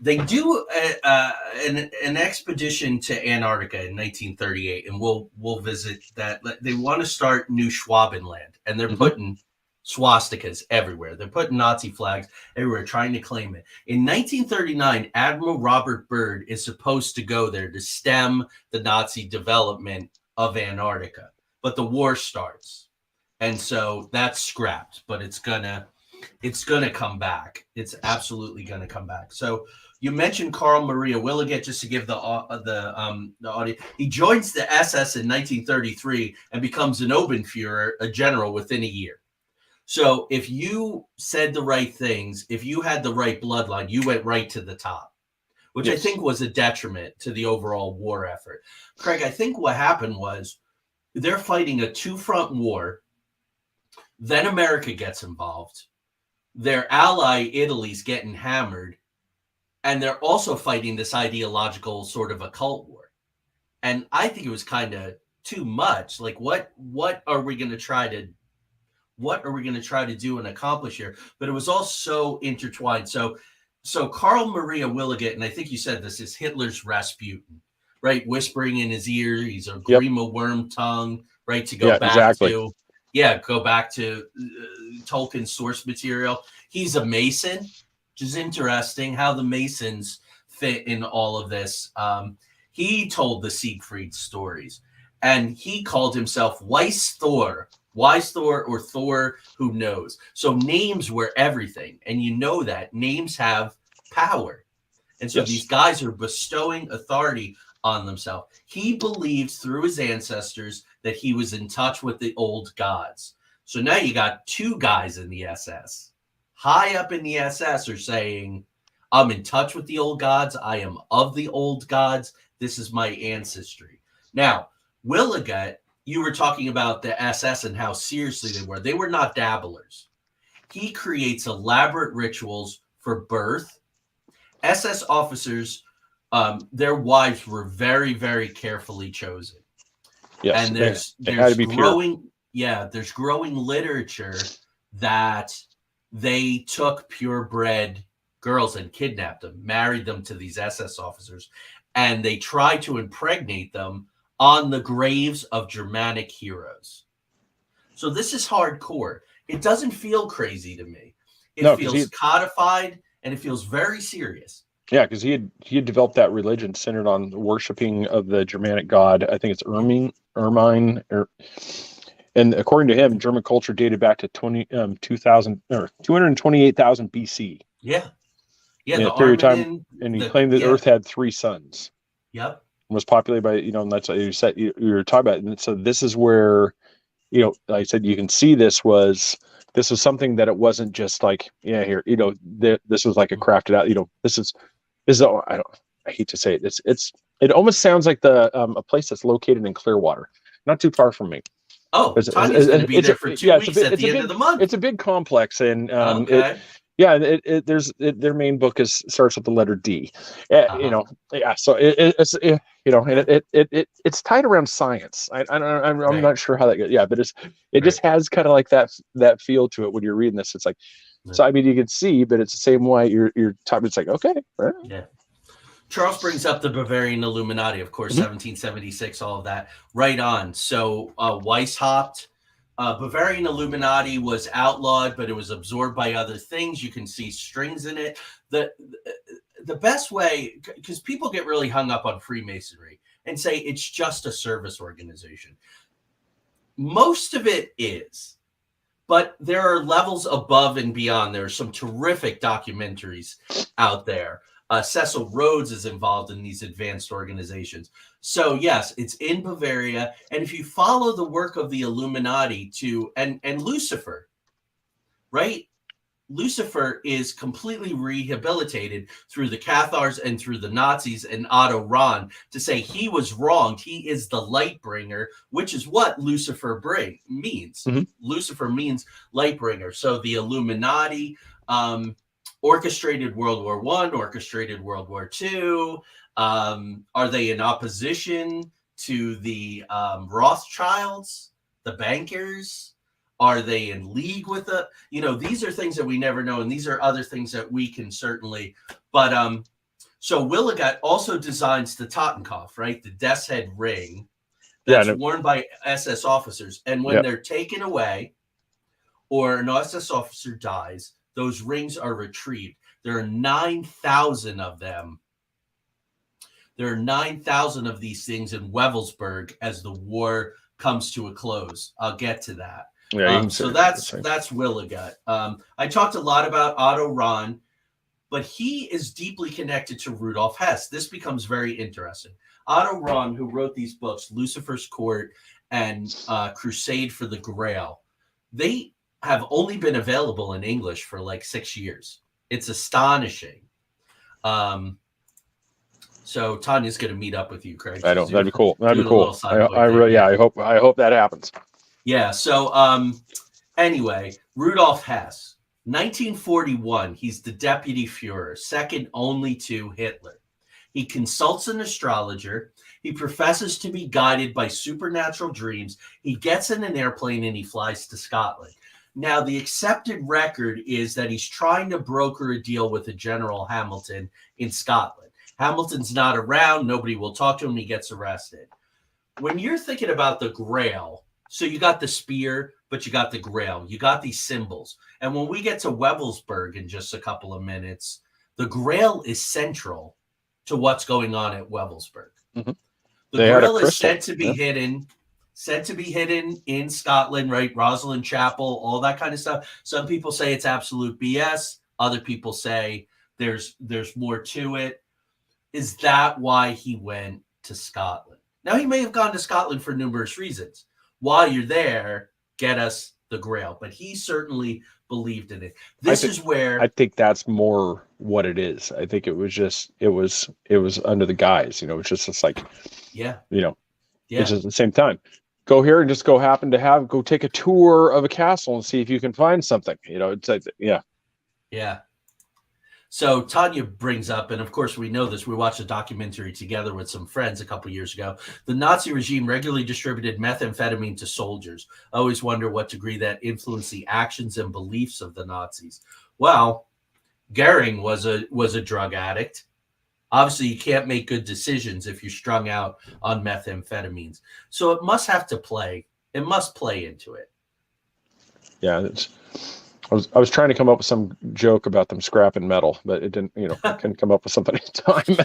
They do an expedition to Antarctica in 1938, and we'll visit that. They want to start New Schwabenland, and they're putting swastikas everywhere. They're putting Nazi flags everywhere, trying to claim it. In 1939, Admiral Robert Byrd is supposed to go there to stem the Nazi development of Antarctica, but the war starts, and so that's scrapped. But it's gonna come back. It's absolutely gonna come back. So. You mentioned Karl Maria Williget, just to give the audience. He joins the SS in 1933 and becomes an Oberfuhrer, a general, within a year. So if you said the right things, if you had the right bloodline, you went right to the top, which I think was a detriment to the overall war effort. Craig, I think what happened was they're fighting a two-front war. Then America gets involved. Their ally, Italy's getting hammered. And they're also fighting this ideological sort of occult war. And I think it was kind of too much. Like, what are we going to try to do and accomplish here? But it was all so intertwined. So Karl Maria Williget, and I think you said this, is Hitler's Rasputin, right? Whispering in his ear. He's a Grima worm tongue, right? To go back to Tolkien's source material. He's a Mason. Which is interesting how the Masons fit in all of this. He told the Siegfried stories, and he called himself Weiss Thor or Thor who knows. So names were everything, and you know that names have power. And so these guys are bestowing authority on themselves. He believed through his ancestors that he was in touch with the old gods. So now you got two guys in the SS. High up in the SS are saying, I'm in touch with the old gods. I am of the old gods. This is my ancestry. Now, Williget, you were talking about the SS and how seriously they were. They were not dabblers. He creates elaborate rituals for birth. SS officers, their wives were very, very carefully chosen. Yes, and there's had to be growing. pure. there's growing literature that they took purebred girls and kidnapped them, married them to these SS officers, and they tried to impregnate them on the graves of Germanic heroes. So this is hardcore. It doesn't feel crazy to me. It feels codified, and it feels very serious. Yeah, because he had developed that religion centered on the worshiping of the Germanic god. I think it's Ermine, and according to him, German culture dated back to 2,000 or 228,000 BC. Yeah, in a period of time, and he claimed that Earth had 3 suns. Yep, was populated by and that's what you said you were talking about. And so this is where, like I said, you can see this was something that it wasn't just like this was like a crafted out. This is I hate to say it. It almost sounds like a place that's located in Clearwater, not too far from me. Oh, Tanya's going to be there for 2 weeks at the end of the month. It's a big complex, and okay. Their main book starts with the letter D. So it's tied around science. I'm not sure how that goes. Yeah, but it just has kind of like that feel to it when you're reading this. It's like, so I mean, you can see, but it's the same way you're talking. It's like, okay, right. Yeah. Charles brings up the Bavarian Illuminati, of course, 1776, all of that. Right on. So Weishaupt, Bavarian Illuminati was outlawed, but it was absorbed by other things. You can see strings in it. The best way, because people get really hung up on Freemasonry and say it's just a service organization. Most of it is, but there are levels above and beyond. There are some terrific documentaries out there. Cecil Rhodes is involved in these advanced organizations. So yes, it's in Bavaria. And if you follow the work of the Illuminati and Lucifer, right? Lucifer is completely rehabilitated through the Cathars and through the Nazis and Otto Rahn to say he was wronged. He is the light bringer, which is what Lucifer means. Mm-hmm. Lucifer means light bringer. So the Illuminati, orchestrated World War I, orchestrated World War II. Are they in opposition to the Rothschilds, the bankers? Are they in league with the? These are things that we never know, and these are other things that we can certainly. But so Willigat also designs the Totenkopf, right? The death's head ring that's worn by SS officers, and when they're taken away, or an SS officer dies, those rings are retrieved. There are 9,000 of them. There are 9,000 of these things in Wewelsburg as the war comes to a close. I'll get to that. Yeah, so that's Willigat. I talked a lot about Otto Rahn, but he is deeply connected to Rudolf Hess. This becomes very interesting. Otto Rahn, who wrote these books, Lucifer's Court and Crusade for the Grail, they have only been available in English for like 6 years. It's astonishing. So Tanya's going to meet up with you, Craig. That'd be cool. That'd be cool. I hope that happens. Yeah. So anyway, Rudolf Hess, 1941. He's the deputy Führer, second only to Hitler. He consults an astrologer. He professes to be guided by supernatural dreams. He gets in an airplane and he flies to Scotland. Now, the accepted record is that he's trying to broker a deal with a General Hamilton in Scotland. Hamilton's not around. Nobody will talk to him. He gets arrested. When you're thinking about the Grail, so you got the spear, but you got the Grail. You got these symbols. And when we get to Wewelsburg in just a couple of minutes, the Grail is central to what's going on at Wewelsburg. Mm-hmm. The Grail is said to be hidden. Said to be hidden in Scotland, right? Rosalind Chapel, all that kind of stuff. Some people say it's absolute BS. Other people say there's more to it. Is that why he went to Scotland? Now, he may have gone to Scotland for numerous reasons. While you're there, get us the Grail. But he certainly believed in it. I think that's more what it is. I think it was under the guise. It's just like, it's just at the same time. Go here and just go take a tour of a castle and see if you can find something. It's like, yeah. So Tanya brings up, and of course we know this, we watched a documentary together with some friends a couple years ago. The Nazi regime regularly distributed methamphetamine to soldiers. I always wonder what degree that influenced the actions and beliefs of the Nazis. Well, Goering was a drug addict. Obviously, you can't make good decisions if you're strung out on methamphetamines. So it must have to play. It must play into it. Yeah, I was trying to come up with some joke about them scrapping metal, but it didn't. I couldn't come up with something in time.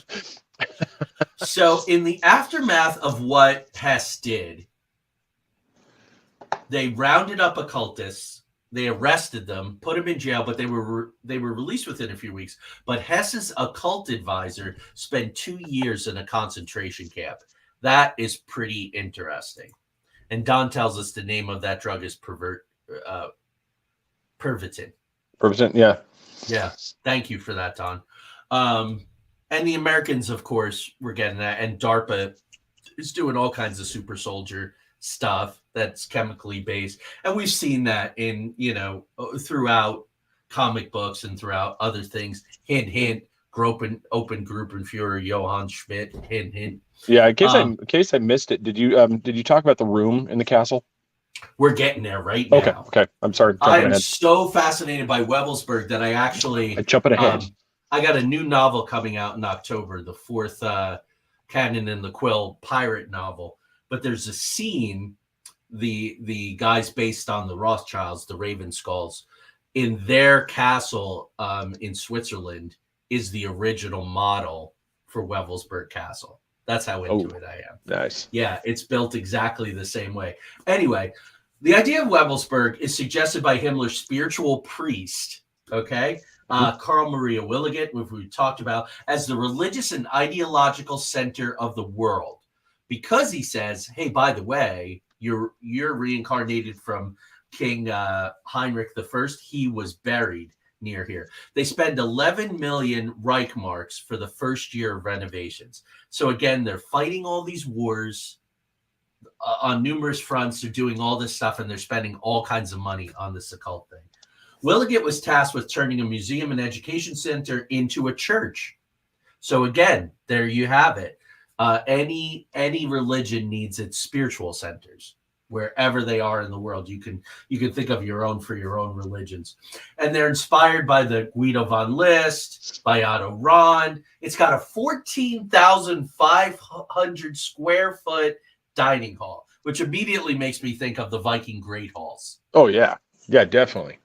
So in the aftermath of what Hess did, they rounded up occultists. They arrested them, put them in jail, but they were released within a few weeks. But Hess's occult advisor spent 2 years in a concentration camp. That is pretty interesting. And Don tells us the name of that drug is Pervitin. Pervitin, yeah. Yeah. Thank you for that, Don. And the Americans, of course, were getting that. And DARPA is doing all kinds of super soldier stuff that's chemically based. And we've seen that in, throughout comic books and throughout other things. Hint, hint, open group and Fuhrer, Johann Schmidt, hint, hint. Yeah, in case I missed it, did you talk about the room in the castle? We're getting there right now. Okay. I'm sorry. I am so fascinated by Wewelsburg that I jumping ahead. I got a new novel coming out in October, the fourth Cannon and the Quill pirate novel. But there's a scene, the guys based on the Rothschilds, the Ravenskulls, in their castle in Switzerland is the original model for Wewelsburg Castle. That's how into it I am. Nice. Yeah, it's built exactly the same way. Anyway, the idea of Wewelsburg is suggested by Himmler's spiritual priest, okay? Karl Maria Willigett, which we talked about, as the religious and ideological center of the world. Because he says, hey, by the way, you're reincarnated from King Heinrich I. He was buried near here. They spend 11 million Reichmarks for the first year of renovations. So again, they're fighting all these wars on numerous fronts. They're doing all this stuff, and they're spending all kinds of money on this occult thing. Willigett was tasked with turning a museum and education center into a church. So again, there you have it. Any religion needs its spiritual centers. Wherever they are in the world, you can think of your own for your own religions. And they're inspired by the Guido von List, by Otto Rahn. It's got a 14,500 square foot dining hall, which immediately makes me think of the Viking Great Halls. Oh, yeah. Yeah, definitely.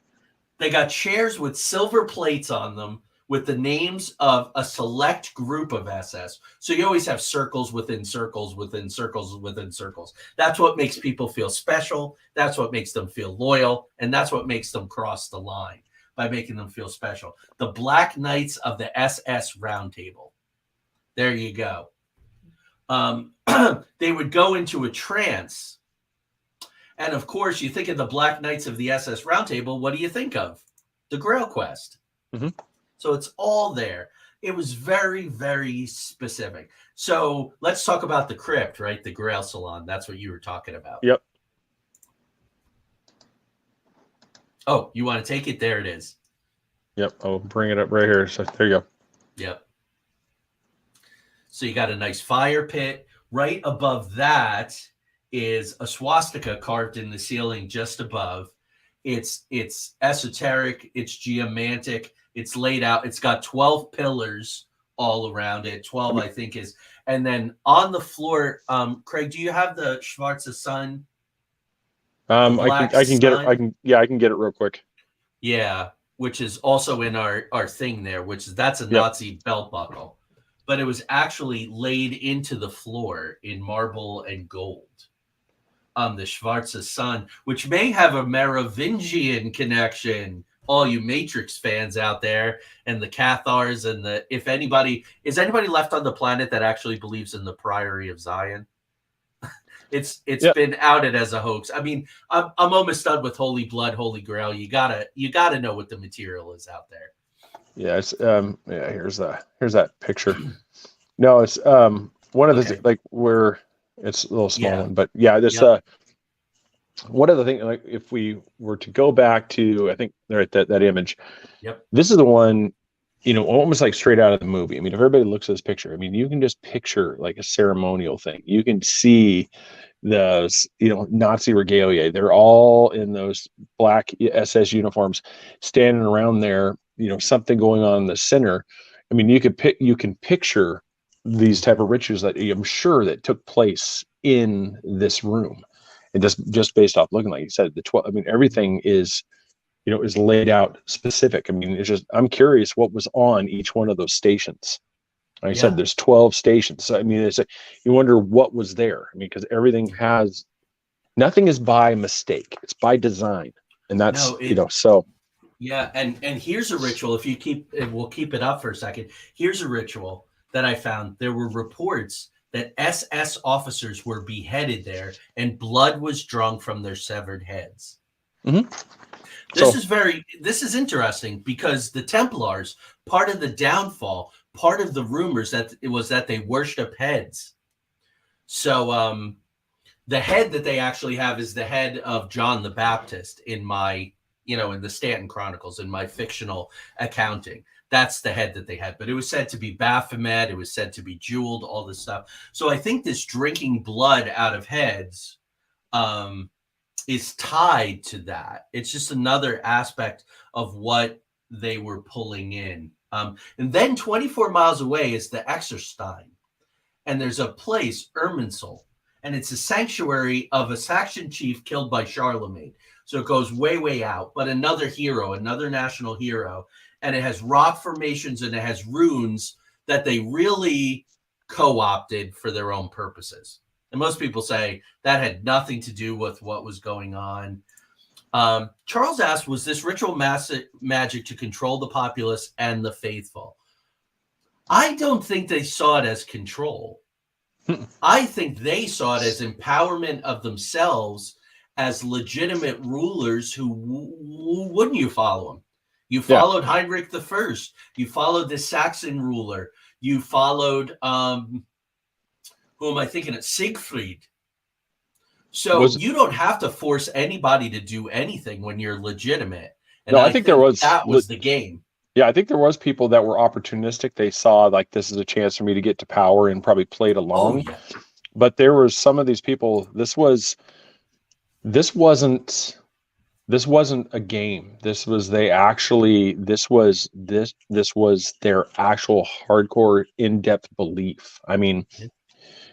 They got chairs with silver plates on them with the names of a select group of SS. So you always have circles within circles within circles within circles. That's what makes people feel special. That's what makes them feel loyal. And that's what makes them cross the line, by making them feel special. The Black Knights of the SS Round Table. There you go. They would go into a trance. And of course, you think of the Black Knights of the SS Round Table, what do you think of? The Grail Quest. Mm-hmm. So it's all there. It was very, very specific. So let's talk about the crypt, right? The Grail Salon. That's what you were talking about. Yep. Oh, you want to take it? There it is. Yep. I'll bring it up right here. So there you go. Yep. So you got a nice fire pit. Right above that is a swastika carved in the ceiling just above. It's esoteric. It's geomantic. It's laid out. It's got 12 pillars all around it. 12, I think, is. And then on the floor, Craig, do you have the Schwarze Sonne? I can get it. I can get it real quick. Yeah, which is also in our thing there, that's a Nazi belt buckle. But it was actually laid into the floor in marble and gold. The Schwarze Sonne, which may have a Merovingian connection. All you Matrix fans out there, and the Cathars, and is anybody left on the planet that actually believes in the Priory of Zion? It's been outed as a hoax. I mean, I'm almost done with Holy Blood, Holy Grail. You gotta know what the material is out there. Yeah, it's here's that picture. No, it's one of the like where it's a little small one, but yeah, this one of the things, like if we were to go back to, I think right that image. Yep. This is the one almost like straight out of the movie. I mean, if everybody looks at this picture, I mean, you can just picture like a ceremonial thing. You can see those, Nazi regalia. They're all in those black SS uniforms, standing around there. Something going on in the center. I mean, you can picture these type of rituals that I'm sure that took place in this room, and just based off looking, like you said, the 12. I mean, everything is laid out specific. I mean, I'm curious what was on each one of those stations. Like I said, there's 12 stations. So, I mean, you wonder what was there. I mean, because nothing is by mistake. It's by design. And that's, so. Yeah. And here's a ritual. We'll keep it up for a second. Here's a ritual that I found. There were reports that SS officers were beheaded there and blood was drunk from their severed heads. Mm-hmm. This is interesting because the Templars, part of the downfall, part of the rumors that it was that they worship heads. So the head that they actually have is the head of John the Baptist in my, in the Stanton Chronicles, in my fictional accounting. That's the head that they had. But it was said to be Baphomet. It was said to be jeweled, all this stuff. So I think this drinking blood out of heads is tied to that. It's just another aspect of what they were pulling in. And then 24 miles away is the Exerstein. And there's a place, Irminsul, and it's a sanctuary of a Saxon chief killed by Charlemagne. So it goes way, way out, but another hero, another national hero. And it has rock formations and it has runes that they really co-opted for their own purposes. And most people say that had nothing to do with what was going on. Charles asked, was this ritual magic to control the populace and the faithful? I don't think they saw it as control. I think they saw it as empowerment of themselves as legitimate rulers who wouldn't you follow them? You followed Heinrich I. You followed the Saxon ruler. You followed... who am I thinking of? Siegfried. So you don't have to force anybody to do anything when you're legitimate. And I think that was the game. Yeah, I think there was people that were opportunistic. They saw like this is a chance for me to get to power and probably played along. Oh, yeah. But there were some of these people. This wasn't a game. This was their actual hardcore in-depth belief. I mean,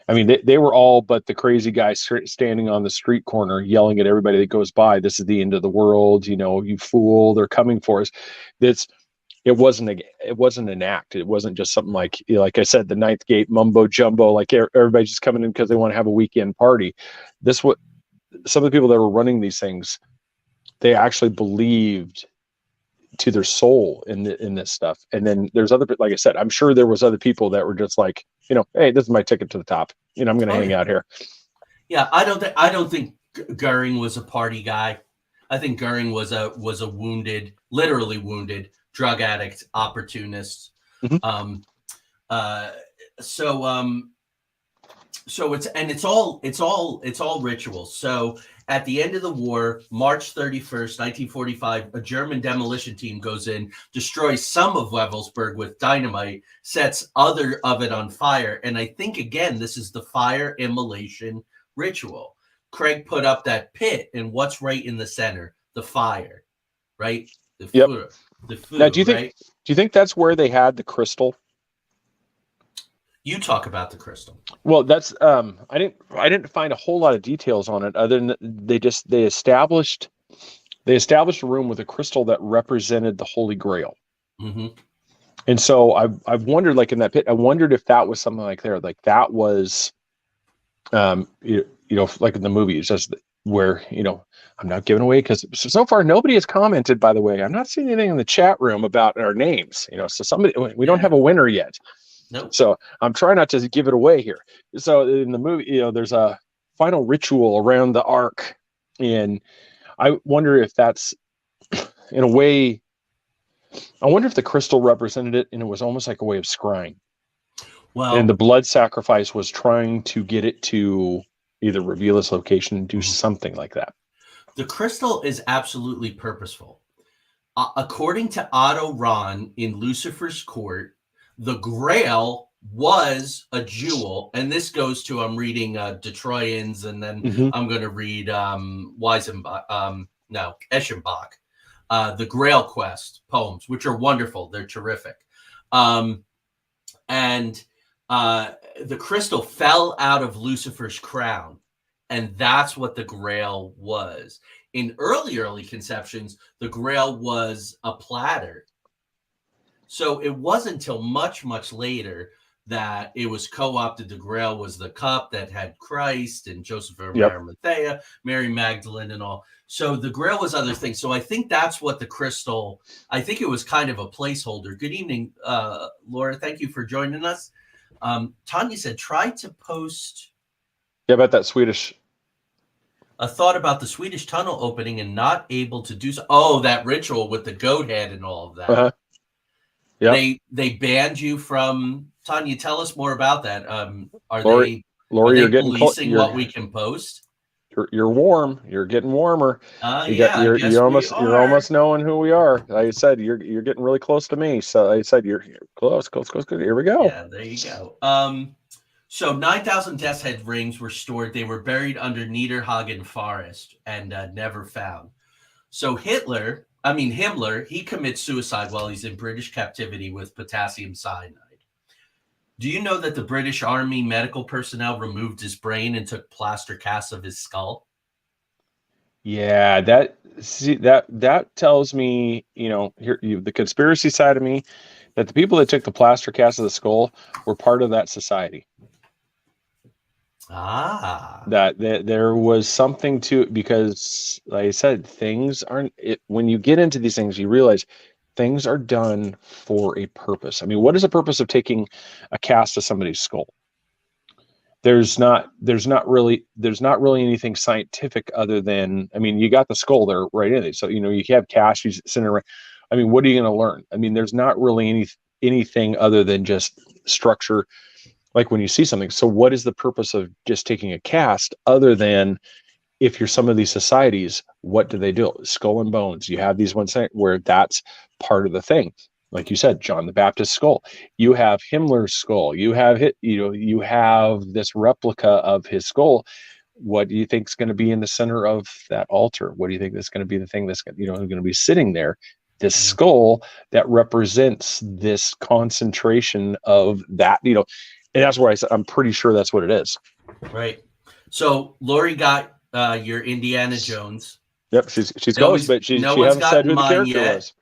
they were all but the crazy guy standing on the street corner yelling at everybody that goes by, this is the end of the world, you fool, they're coming for us. It wasn't an act. It wasn't just something like I said, the Ninth Gate mumbo jumbo, like everybody's just coming in because they want to have a weekend party. Some of the people that were running these things, they actually believed to their soul in this stuff. And then there's other, like I said, I'm sure there was other people that were just like, hey, this is my ticket to the top. I'm going to hang out here. Yeah, I don't think Goering was a party guy. I think Goering was a wounded, literally wounded drug addict, opportunist. Mm-hmm. So it's all rituals. So at the end of the war, March 31st, 1945, a German demolition team goes in, destroys some of Wewelsburg with dynamite, sets other of it on fire. And I think, again, this is the fire immolation ritual. Craig put up that pit, and what's right in the center? The fire, right? The food. Now, do you think that's where they had the crystal? You talk about the crystal. Well, that's I didn't find a whole lot of details on it other than they established a room with a crystal that represented the Holy Grail. Mm-hmm. And so I've wondered, like in that pit, I wondered if that was something like that was, like in the movie, it's just where I'm not giving away because so far nobody has commented. By the way, I'm not seeing anything in the chat room about our names. So we don't have a winner yet. Nope. So I'm trying not to give it away here. So in the movie, there's a final ritual around the ark, and I wonder if that's, in a way, I wonder if the crystal represented it, and it was almost like a way of scrying. Well, and the blood sacrifice was trying to get it to either reveal its location and do something like that. The crystal is absolutely purposeful. According to Otto Rahn in Lucifer's Court, the Grail was a jewel, and this goes to, I'm reading Detroitans, and then I'm going to read Eschenbach, the Grail Quest poems, which are wonderful. They're terrific. And the crystal fell out of Lucifer's crown, and that's what the Grail was. In early conceptions, the Grail was a platter. So it wasn't until much, much later that it was co-opted. The Grail was the cup that had Christ and Joseph of Arimathea, Mary Magdalene, and all. So the Grail was other things. So I think that's what the crystal, I think it was kind of a placeholder. Good evening, Laura. Thank you for joining us. Tanya said, try to post. Yeah, about that Swedish. A thought about the Swedish tunnel opening and not able to do so. Oh, that ritual with the goat head and all of that. Yeah. They banned you from. Tanya, tell us more about that. Are Lori, they policing what we can post? You're warm. You're getting warmer. You're almost knowing who we are. Like I said, you're getting really close to me. So I said you're close. Here we go. Yeah, there you go. So 9,000 death's head rings were stored. They were buried under Niederhagen Forest and never found. So Himmler, he commits suicide while he's in British captivity with potassium cyanide. Do you know that the British Army medical personnel removed his brain and took plaster casts of his skull? Yeah, that tells me, the conspiracy side of me, that the people that took the plaster cast of the skull were part of that society. That there was something to it, because, like I said, things aren't. When you get into these things, you realize things are done for a purpose. I mean, what is the purpose of taking a cast of somebody's skull? There's not really anything scientific other than, I mean, you got the skull there right in it. So, you have cashews sitting around. I mean, what are you going to learn? I mean, there's not really anything other than just structure. Like when you see something. So what is the purpose of just taking a cast other than, if you're some of these societies, what do they do? Skull and bones. You have these ones where that's part of the thing. Like you said, John the Baptist's skull. You have Himmler's skull. You have you have this replica of his skull. What do you think is going to be in the center of that altar? What do you think is going to be the thing that's going to be sitting there? This skull that represents this concentration of that, and that's where I said I'm pretty sure that's what it is. Right. So Lori got your Indiana Jones. Yep, she's close, but she hasn't said who the character was.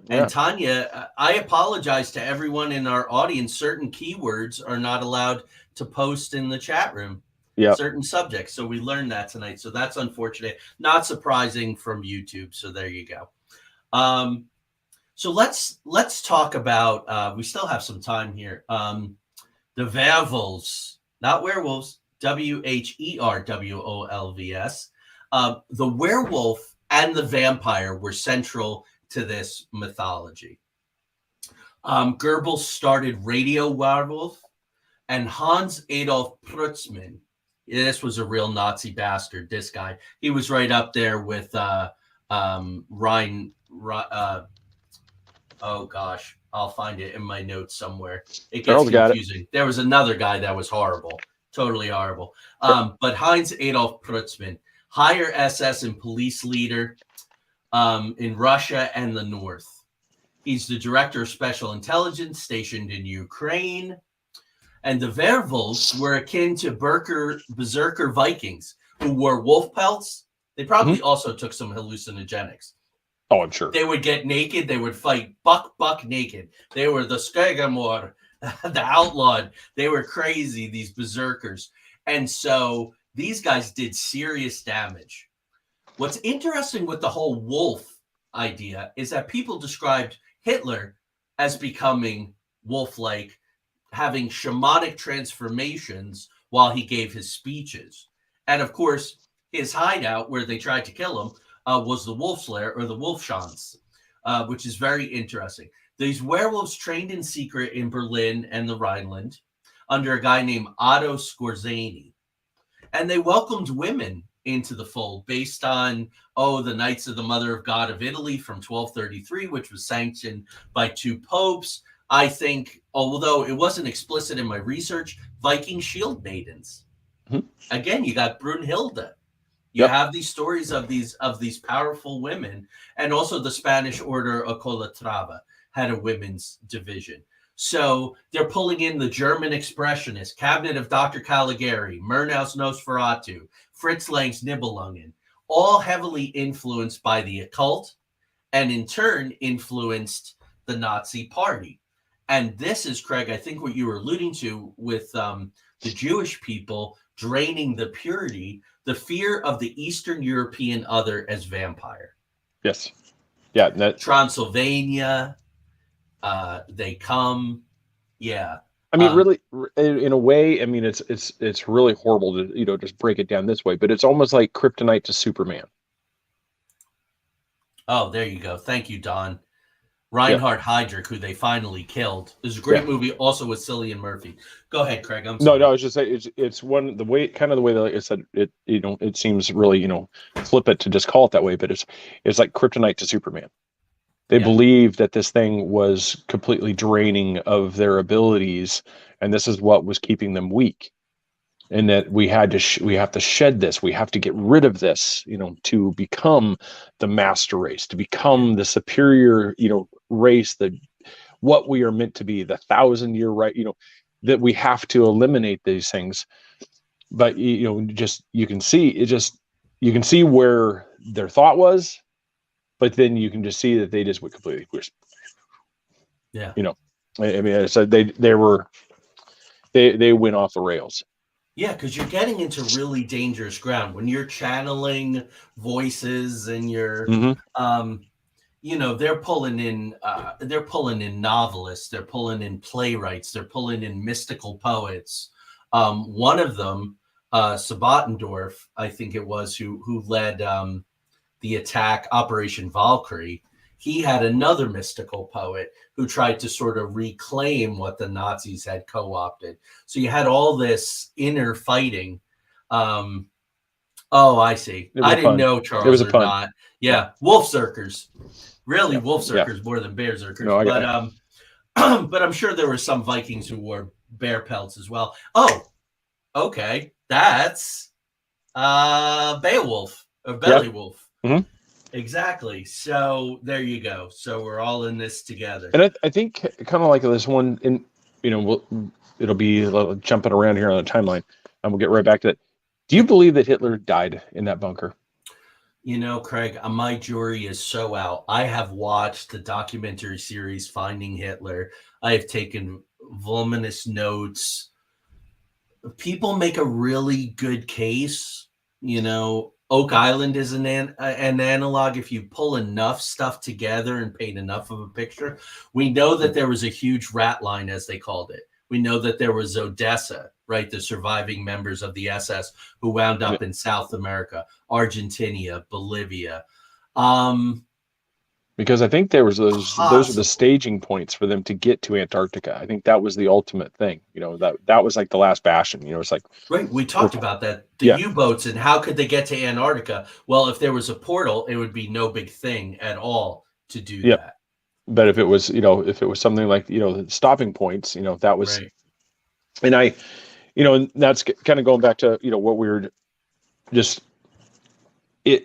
And Tanya, I apologize to everyone in our audience. Certain keywords are not allowed to post in the chat room. Yeah. Certain subjects. So we learned that tonight. So that's unfortunate. Not surprising from YouTube. So there you go. So let's talk about. We still have some time here. The werewolves, not werewolves. WHERWOLVS. The werewolf and the vampire were central to this mythology. Goebbels started Radio Werewolf, and Hans Adolf Prutzmann, this was a real Nazi bastard, this guy. He was right up there with oh gosh, I'll find it in my notes somewhere. It gets confusing. There was another guy that was horrible, totally horrible. But Heinz Adolf Prutzmann, higher SS and police leader in Russia and the North. He's the director of special intelligence stationed in Ukraine. And the werewolves were akin to berserker Vikings who wore wolf pelts. They probably also took some hallucinogenics. Oh, I'm sure. They would get naked. They would fight buck naked. They were the Skagamore, the outlawed. They were crazy, these berserkers. And so these guys did serious damage. What's interesting with the whole wolf idea is that people described Hitler as becoming wolf-like, having shamanic transformations while he gave his speeches. And of course, his hideout where they tried to kill him was the Wolf's Lair or the Wolfschanz, which is very interesting. These werewolves trained in secret in Berlin and the Rhineland under a guy named Otto Skorzeny. And they welcomed women into the fold based on, the Knights of the Mother of God of Italy from 1233, which was sanctioned by 2 popes. I think, although it wasn't explicit in my research, Viking shield maidens. Mhm. Again, you got Brunhilde. You have these stories of these powerful women, and also the Spanish order Occult had a women's division. So they're pulling in the German expressionists, Cabinet of Dr. Caligari, Murnau's Nosferatu, Fritz Lang's Nibilungen, all heavily influenced by the occult, and in turn influenced the Nazi Party. And this is, Craig, I think what you were alluding to with the Jewish people draining the purity, the fear of the Eastern European other as vampire. Yes. Yeah. Transylvania, they come. Yeah. I mean, really, in a way, I mean, it's really horrible to, just break it down this way, but it's almost like kryptonite to Superman. Oh, there you go. Thank you, Don. Reinhard Heydrich, who they finally killed. There's a great movie also with Cillian Murphy. Go ahead, Craig. I'm sorry. No, I was just saying it's the way that I said it. It seems really flippant to just call it that way, but it's like kryptonite to Superman. They believed that this thing was completely draining of their abilities, and this is what was keeping them weak. And that we have to shed this. We have to get rid of this, to become the master race, to become the superior, race, what we are meant to be, the 1,000-year right, that we have to eliminate these things. But you can see where their thought was, but then you can just see that they just went completely. Yeah. I mean, so they went off the rails. Yeah, because you're getting into really dangerous ground when you're channeling voices and you're, they're pulling in novelists, they're pulling in playwrights, they're pulling in mystical poets. One of them, Sabotendorf, I think it was, who led the attack, Operation Valkyrie. He had another mystical poet who tried to sort of reclaim what the Nazis had co-opted. So you had all this inner fighting. Oh, I see. I didn't know, Charles, it was a pun. Not. Yeah, Wolfzerkers. Really, Wolfzerkers more than Bearzerkers. No, but I'm sure there were some Vikings who wore bear pelts as well. Oh, okay. That's Beowulf or Bellywolf. Mm-hmm. Exactly. So there you go. So we're all in this together. And I think kind of like this one, it'll be jumping around here on the timeline, and we'll get right back to it. Do you believe that Hitler died in that bunker? Craig, my jury is so out. I have watched the documentary series Finding Hitler. I have taken voluminous notes. People make a really good case. Oak Island is an analog. If you pull enough stuff together and paint enough of a picture, we know that there was a huge rat line, as they called it. We know that there was Odessa, right? The surviving members of the SS who wound up in South America, Argentina, Bolivia. Because I think there was those are the staging points for them to get to Antarctica. I think that was the ultimate thing. That was like the last bastion. It's like, right. We talked about that. The U-boats and how could they get to Antarctica? Well, if there was a portal, it would be no big thing at all to do that. But if it was, something like, the stopping points, that was, right. And and that's kind of going back to, what we were just, you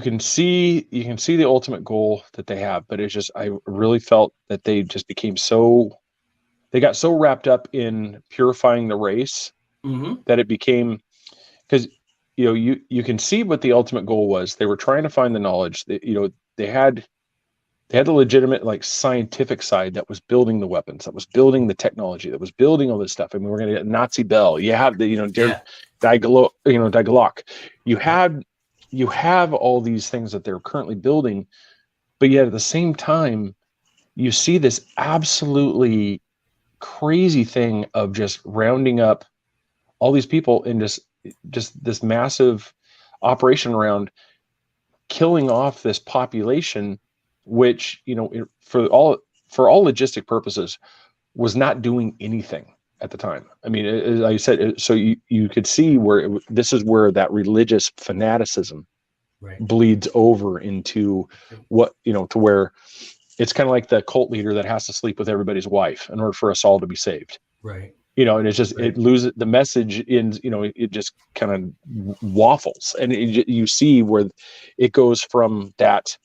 can see the ultimate goal that they have, but it's just, I really felt that they just became they got so wrapped up in purifying the race that it became, because, you can see what the ultimate goal was. They were trying to find the knowledge that, they had the legitimate, like, scientific side that was building the weapons, that was building the technology, that was building all this stuff. I mean, we're going to get Nazi Bell. You have the, Die Glocke. You have all these things that they're currently building, but yet at the same time, you see this absolutely crazy thing of just rounding up all these people in just this massive operation around killing off this population, which, for all for all logistic purposes, was not doing anything at the time. I mean, like I said, so you could see where this is where that religious fanaticism bleeds over into what, to where it's kind of like the cult leader that has to sleep with everybody's wife in order for us all to be saved. Right. And it's just, it loses the message in, it just kind of waffles. And you see where it goes from that.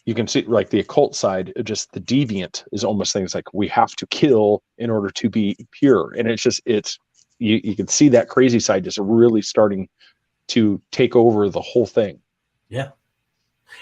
You can see like the occult side, just the deviant is almost things like we have to kill in order to be pure. And it's just, you can see that crazy side just really starting to take over the whole thing. Yeah.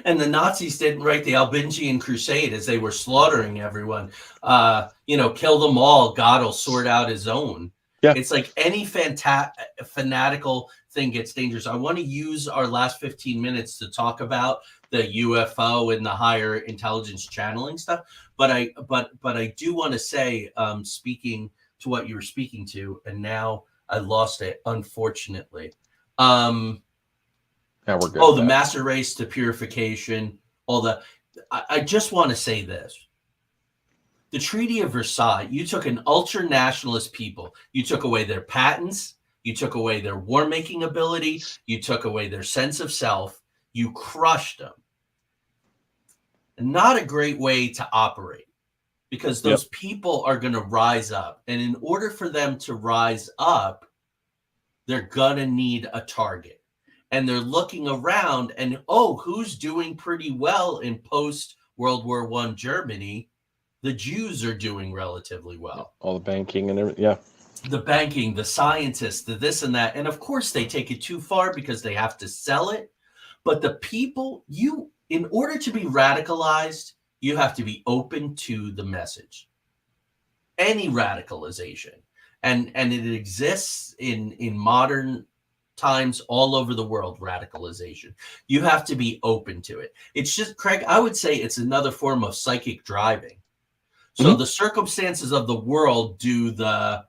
And the Nazis didn't write the Albingian Crusade as they were slaughtering everyone. Kill them all. God will sort out his own. Yeah. It's like any fanatical thing gets dangerous. I want to use our last 15 minutes to talk about the UFO and the higher intelligence channeling stuff. But I do want to say, speaking to what you were speaking to, and now I lost it, unfortunately. Yeah, we're good. Oh, the master race to purification. I just want to say this. The Treaty of Versailles, you took an ultra-nationalist people. You took away their patents. You took away their war-making ability. You took away their sense of self. You crushed them. Not a great way to operate, because those people are going to rise up. And in order for them to rise up, they're going to need a target. And they're looking around and, who's doing pretty well in post-World War I Germany? The Jews are doing relatively well. All the banking and everything, yeah. The banking, the scientists, the this and that. And of course, they take it too far because they have to sell it. But the people, in order to be radicalized, you have to be open to the message. Any radicalization. And it exists in modern times all over the world, radicalization. You have to be open to it. It's just, Craig, I would say it's another form of psychic driving. So the circumstances of the world do the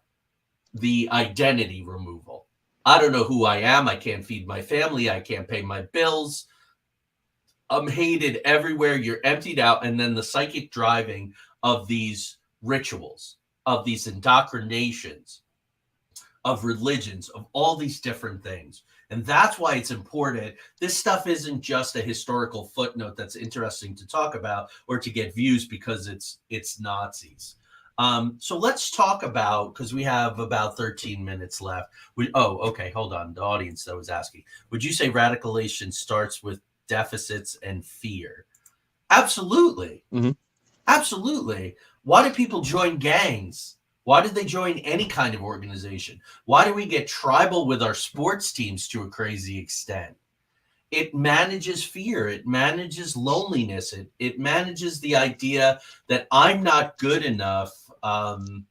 identity removal. I don't know who I am. I can't feed my family. I can't pay my bills. I'm hated everywhere. You're emptied out. And then the psychic driving of these rituals, of these indoctrinations, of religions, of all these different things. And that's why it's important. This stuff isn't just a historical footnote that's interesting to talk about or to get views because it's Nazis. So let's talk about, because we have about 13 minutes left. Okay, hold on. The audience that was asking, would you say radicalization starts with deficits and fear? Absolutely. Mm-hmm. Absolutely. Why do people join gangs? Why did they join any kind of organization? Why do we get tribal with our sports teams to a crazy extent? It manages fear. It manages loneliness. It manages the idea that I'm not good enough. When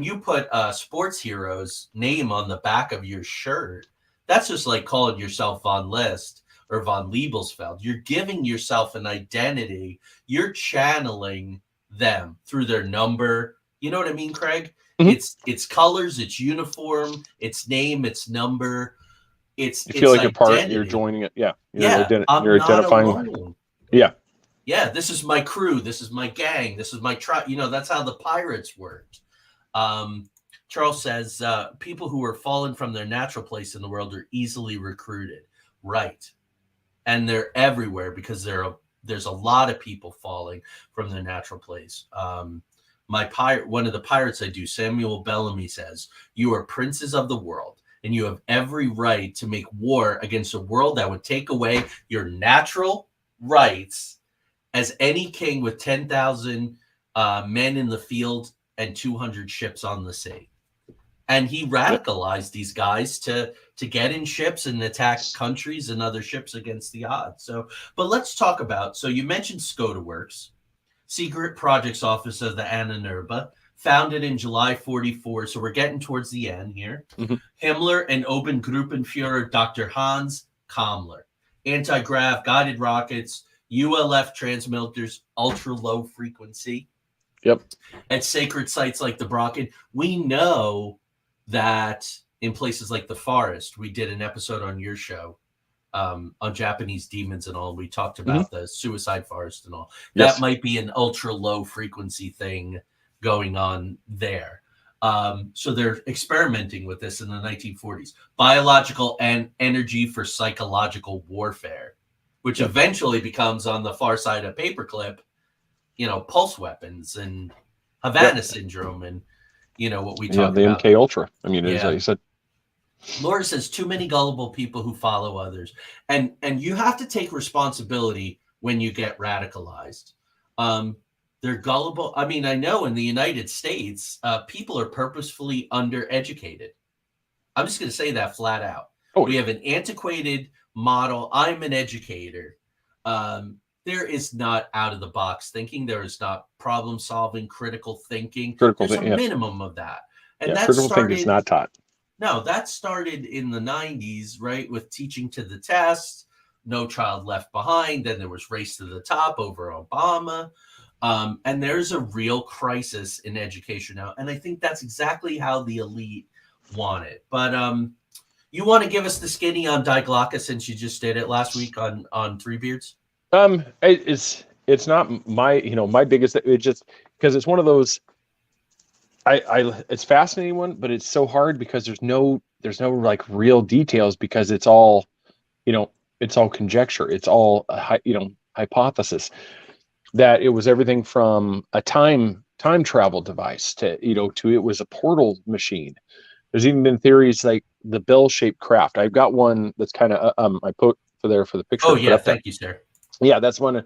you put a sports hero's name on the back of your shirt, that's just like calling yourself Von List or Von Liebelsfeld. You're giving yourself an identity. You're channeling them through their number. You know what I mean, Craig? Mm-hmm. It's colors, it's uniform, it's name, it's number. You feel like you're part. You're joining it. Yeah. You're identifying. Alone. Yeah. Yeah. This is my crew. This is my gang. This is my tribe. That's how the pirates worked. Charles says people who are fallen from their natural place in the world are easily recruited. Right. And they're everywhere because there's a lot of people falling from their natural place. One of the pirates I do, Samuel Bellamy, says, "You are princes of the world, and you have every right to make war against a world that would take away your natural rights as any king with 10,000 men in the field and 200 ships on the sea." And he radicalized these guys to get in ships and attack countries and other ships against the odds. But let's talk about, so you mentioned Skoda Works. Secret Projects Office of the Ahnenerbe, founded in July 44. So we're getting towards the end here. Mm-hmm. Himmler and Obergruppenführer Dr. Hans Kammler. Anti-grav, guided rockets, ULF transmitters, ultra-low frequency. Yep. At sacred sites like the Brocken. We know that in places like the forest, we did an episode on your show on Japanese demons and all. We talked about the suicide forest and all. Yes. That might be an ultra low frequency thing going on there. So they're experimenting with this in the 1940s. Biological and energy for psychological warfare, which eventually becomes on the far side of paperclip, pulse weapons and Havana syndrome and, what we talk the about. MK Ultra. I mean, as you said. Laura says too many gullible people who follow others. And you have to take responsibility when you get radicalized. They're gullible. I mean, I know in the United States, people are purposefully undereducated. I'm just going to say that flat out. We have an antiquated model. I'm an educator. There is not out of the box thinking. There is not problem solving, critical thinking. There's a minimum of that. And that critical thinking is not taught. No, that started in the 90s, right? With teaching to the test, No Child Left Behind. Then there was Race to the Top over Obama. And there's a real crisis in education now. And I think that's exactly how the elite want it. But you want to give us the skinny on Die Glocke since you just did it last week on Three Beards? It's not my, my biggest, it's just because it's one of those, it's fascinating one, but it's so hard because there's no like real details because it's all, it's all conjecture. It's all, hypothesis. That it was everything from a time travel device to it was a portal machine. There's even been theories like the bell-shaped craft. I've got one that's kind of I put for the picture. Oh yeah, thank you, sir. Yeah, that's one.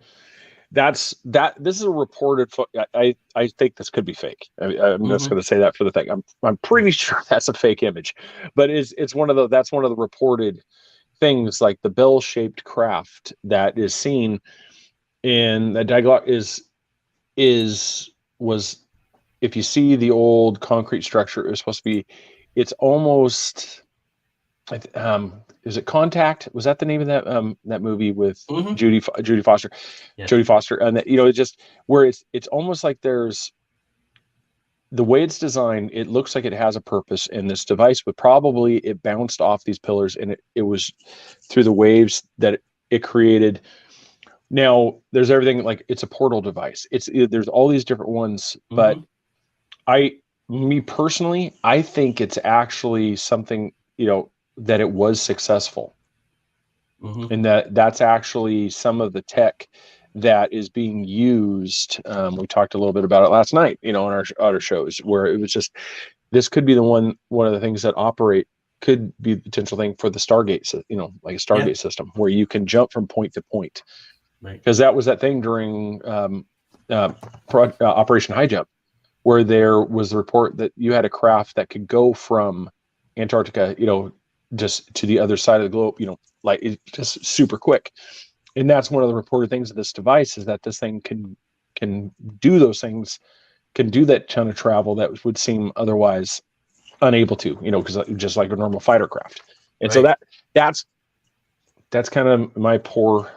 This is a reported. I think this could be fake. I'm just going to say that for the thing. I'm pretty sure that's a fake image, but it's one of that's one of the reported things, like the bell-shaped craft that is seen. And the Die Glocke was if you see the old concrete structure, it was supposed to be. It's almost. Is it Contact? Was that the name of that movie with Judy Foster? Yeah. Jodie Foster, and that it just where it's almost like there's the way it's designed. It looks like it has a purpose, and this device would probably it bounced off these pillars, and it was through the waves that it created. Now there's everything like it's a portal device. There's all these different ones, but me personally, I think it's actually something, that it was successful. And that's actually some of the tech that is being used. We talked a little bit about it last night, on our other shows where it was just, this could be one of the things that could be the potential thing for the Stargate, like a Stargate system where you can jump from point to point. Because that was that thing during Operation High Jump, where there was the report that you had a craft that could go from Antarctica, just to the other side of the globe, like it's just super quick. And that's one of the reported things of this device is that this thing can do those things, can do that ton of travel that would seem otherwise unable to, because just like a normal fighter craft. And so that's kind of my poor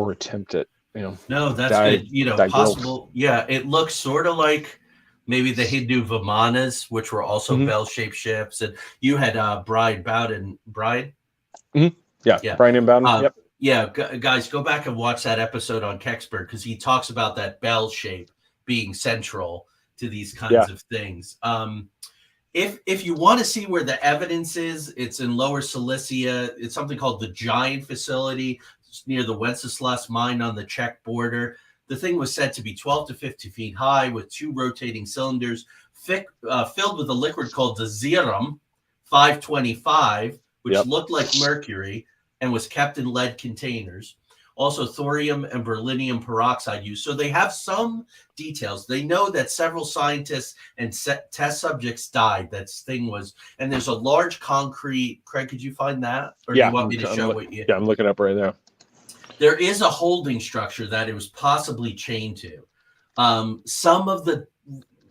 attempt at no, that's good. Possible. Yeah, it looks sort of like maybe the Hindu Vimanas, which were also bell-shaped ships, and you had Brian Bowden. Brian, Brian and Bowden. Yeah, guys, go back and watch that episode on Kecksburg because he talks about that bell shape being central to these kinds of things. If you want to see where the evidence is, it's in Lower Silesia. It's something called the Giant Facility. Near the Wenceslas mine on the Czech border. The thing was said to be 12 to 50 feet high with 2 rotating cylinders filled with a liquid called the Zerum 525, which looked like mercury and was kept in lead containers. Also thorium and beryllium peroxide used. So they have some details. They know that several scientists and test subjects died. That thing was, and there's a large concrete. Craig, could you find that? Or do you want me to show what you? Yeah, I'm looking up right now. There is a holding structure that it was possibly chained to. Some of the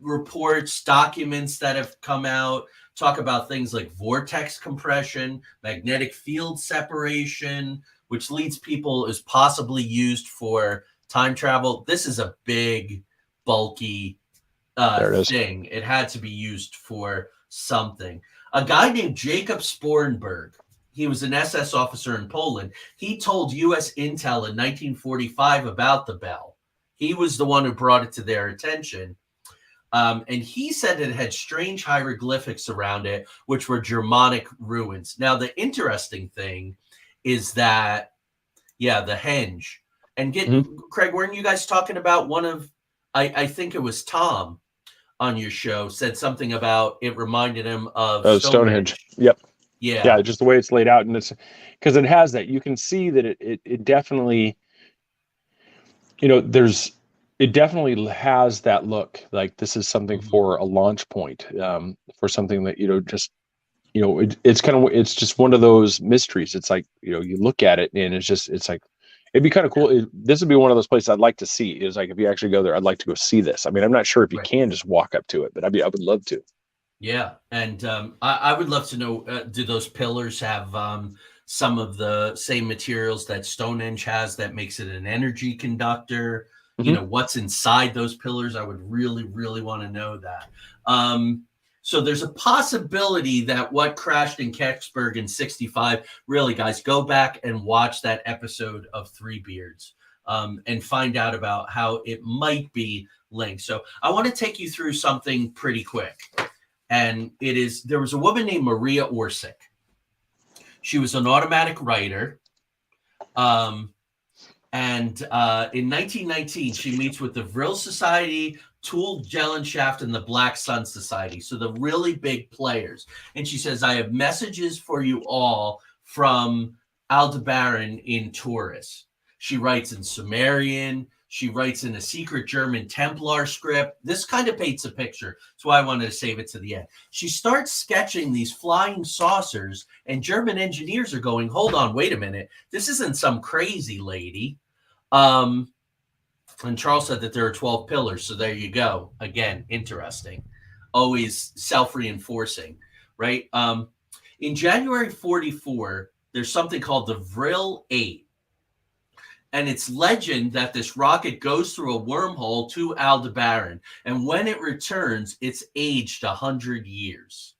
reports, documents that have come out talk about things like vortex compression, magnetic field separation, which leads people is possibly used for time travel. This is a big, bulky thing. It had to be used for something. A guy named Jacob Sporenberg he was an SS officer in Poland. He told U.S. Intel in 1945 about the bell. He was the one who brought it to their attention. And he said it had strange hieroglyphics around it, which were Germanic ruins. Now, the interesting thing is that, the henge. And Craig, weren't you guys talking about one of, I think it was Tom on your show, said something about it reminded him of Stonehenge. Yep. Yeah, just the way it's laid out. And it's because it has that. You can see that it definitely, it definitely has that look. Like this is something for a launch point, for something that, it's just one of those mysteries. It's like, you look at it and it's like, it'd be kind of cool. This would be one of those places I'd like to see. Is like, if you actually go there, I'd like to go see this. I mean, I'm not sure if you can just walk up to it, but I would love to. Yeah. And I would love to know, do those pillars have some of the same materials that Stonehenge has that makes it an energy conductor? What's inside those pillars? I would really, really want to know that. So there's a possibility that what crashed in Kecksburg in 65, really, guys, go back and watch that episode of Three Beards and find out about how it might be linked. So I want to take you through something pretty quick. And there was a woman named Maria Orsic. She was an automatic writer. And in 1919, she meets with the Vril Society, Thule Gesellschaft, and the Black Sun Society. So the really big players. And she says, I have messages for you all from Aldebaran in Taurus. She writes in Sumerian. She writes in a secret German Templar script. This kind of paints a picture. That's why I wanted to save it to the end. She starts sketching these flying saucers, and German engineers are going, hold on, wait a minute. This isn't some crazy lady. And Charles said that there are 12 pillars. So there you go. Again, interesting. Always self-reinforcing, right? In January 44, there's something called the Vril 8. And it's legend that this rocket goes through a wormhole to Aldebaran. And when it returns, it's aged 100 years.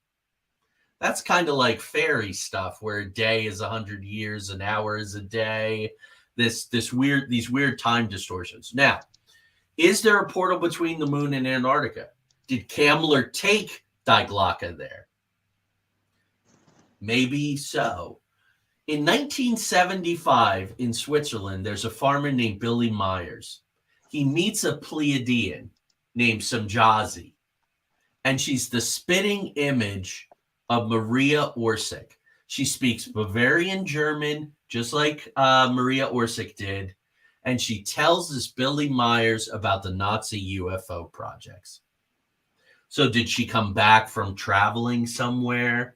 That's kind of like fairy stuff, where a day is 100 years, an hour is a day. These weird time distortions. Now, is there a portal between the moon and Antarctica? Did Kamler take Die Glocke there? Maybe so. In 1975 in Switzerland, there's a farmer named Billy Myers. He meets a Pleiadian named Samjazi, and she's the spitting image of Maria Orsic. She speaks Bavarian German, just like Maria Orsic did, and she tells this Billy Myers about the Nazi UFO projects. So did she come back from traveling somewhere?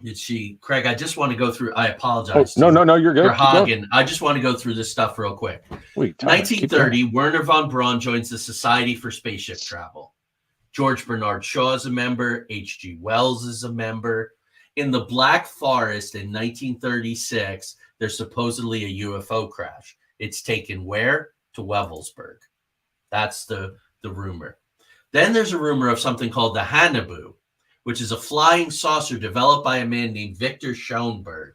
Did she, Craig? I just want to go through. I apologize. No, you're good. Hagen. I just want to go through this stuff real quick. 1930, Werner von Braun joins the Society for Spaceship Travel. George Bernard Shaw is a member. H.G. Wells is a member. In the Black Forest in 1936, there's supposedly a UFO crash. It's taken where? To Wewelsburg. That's the rumor. Then there's a rumor of something called the Ahnenerbe, which is a flying saucer developed by a man named Victor Schoenberg,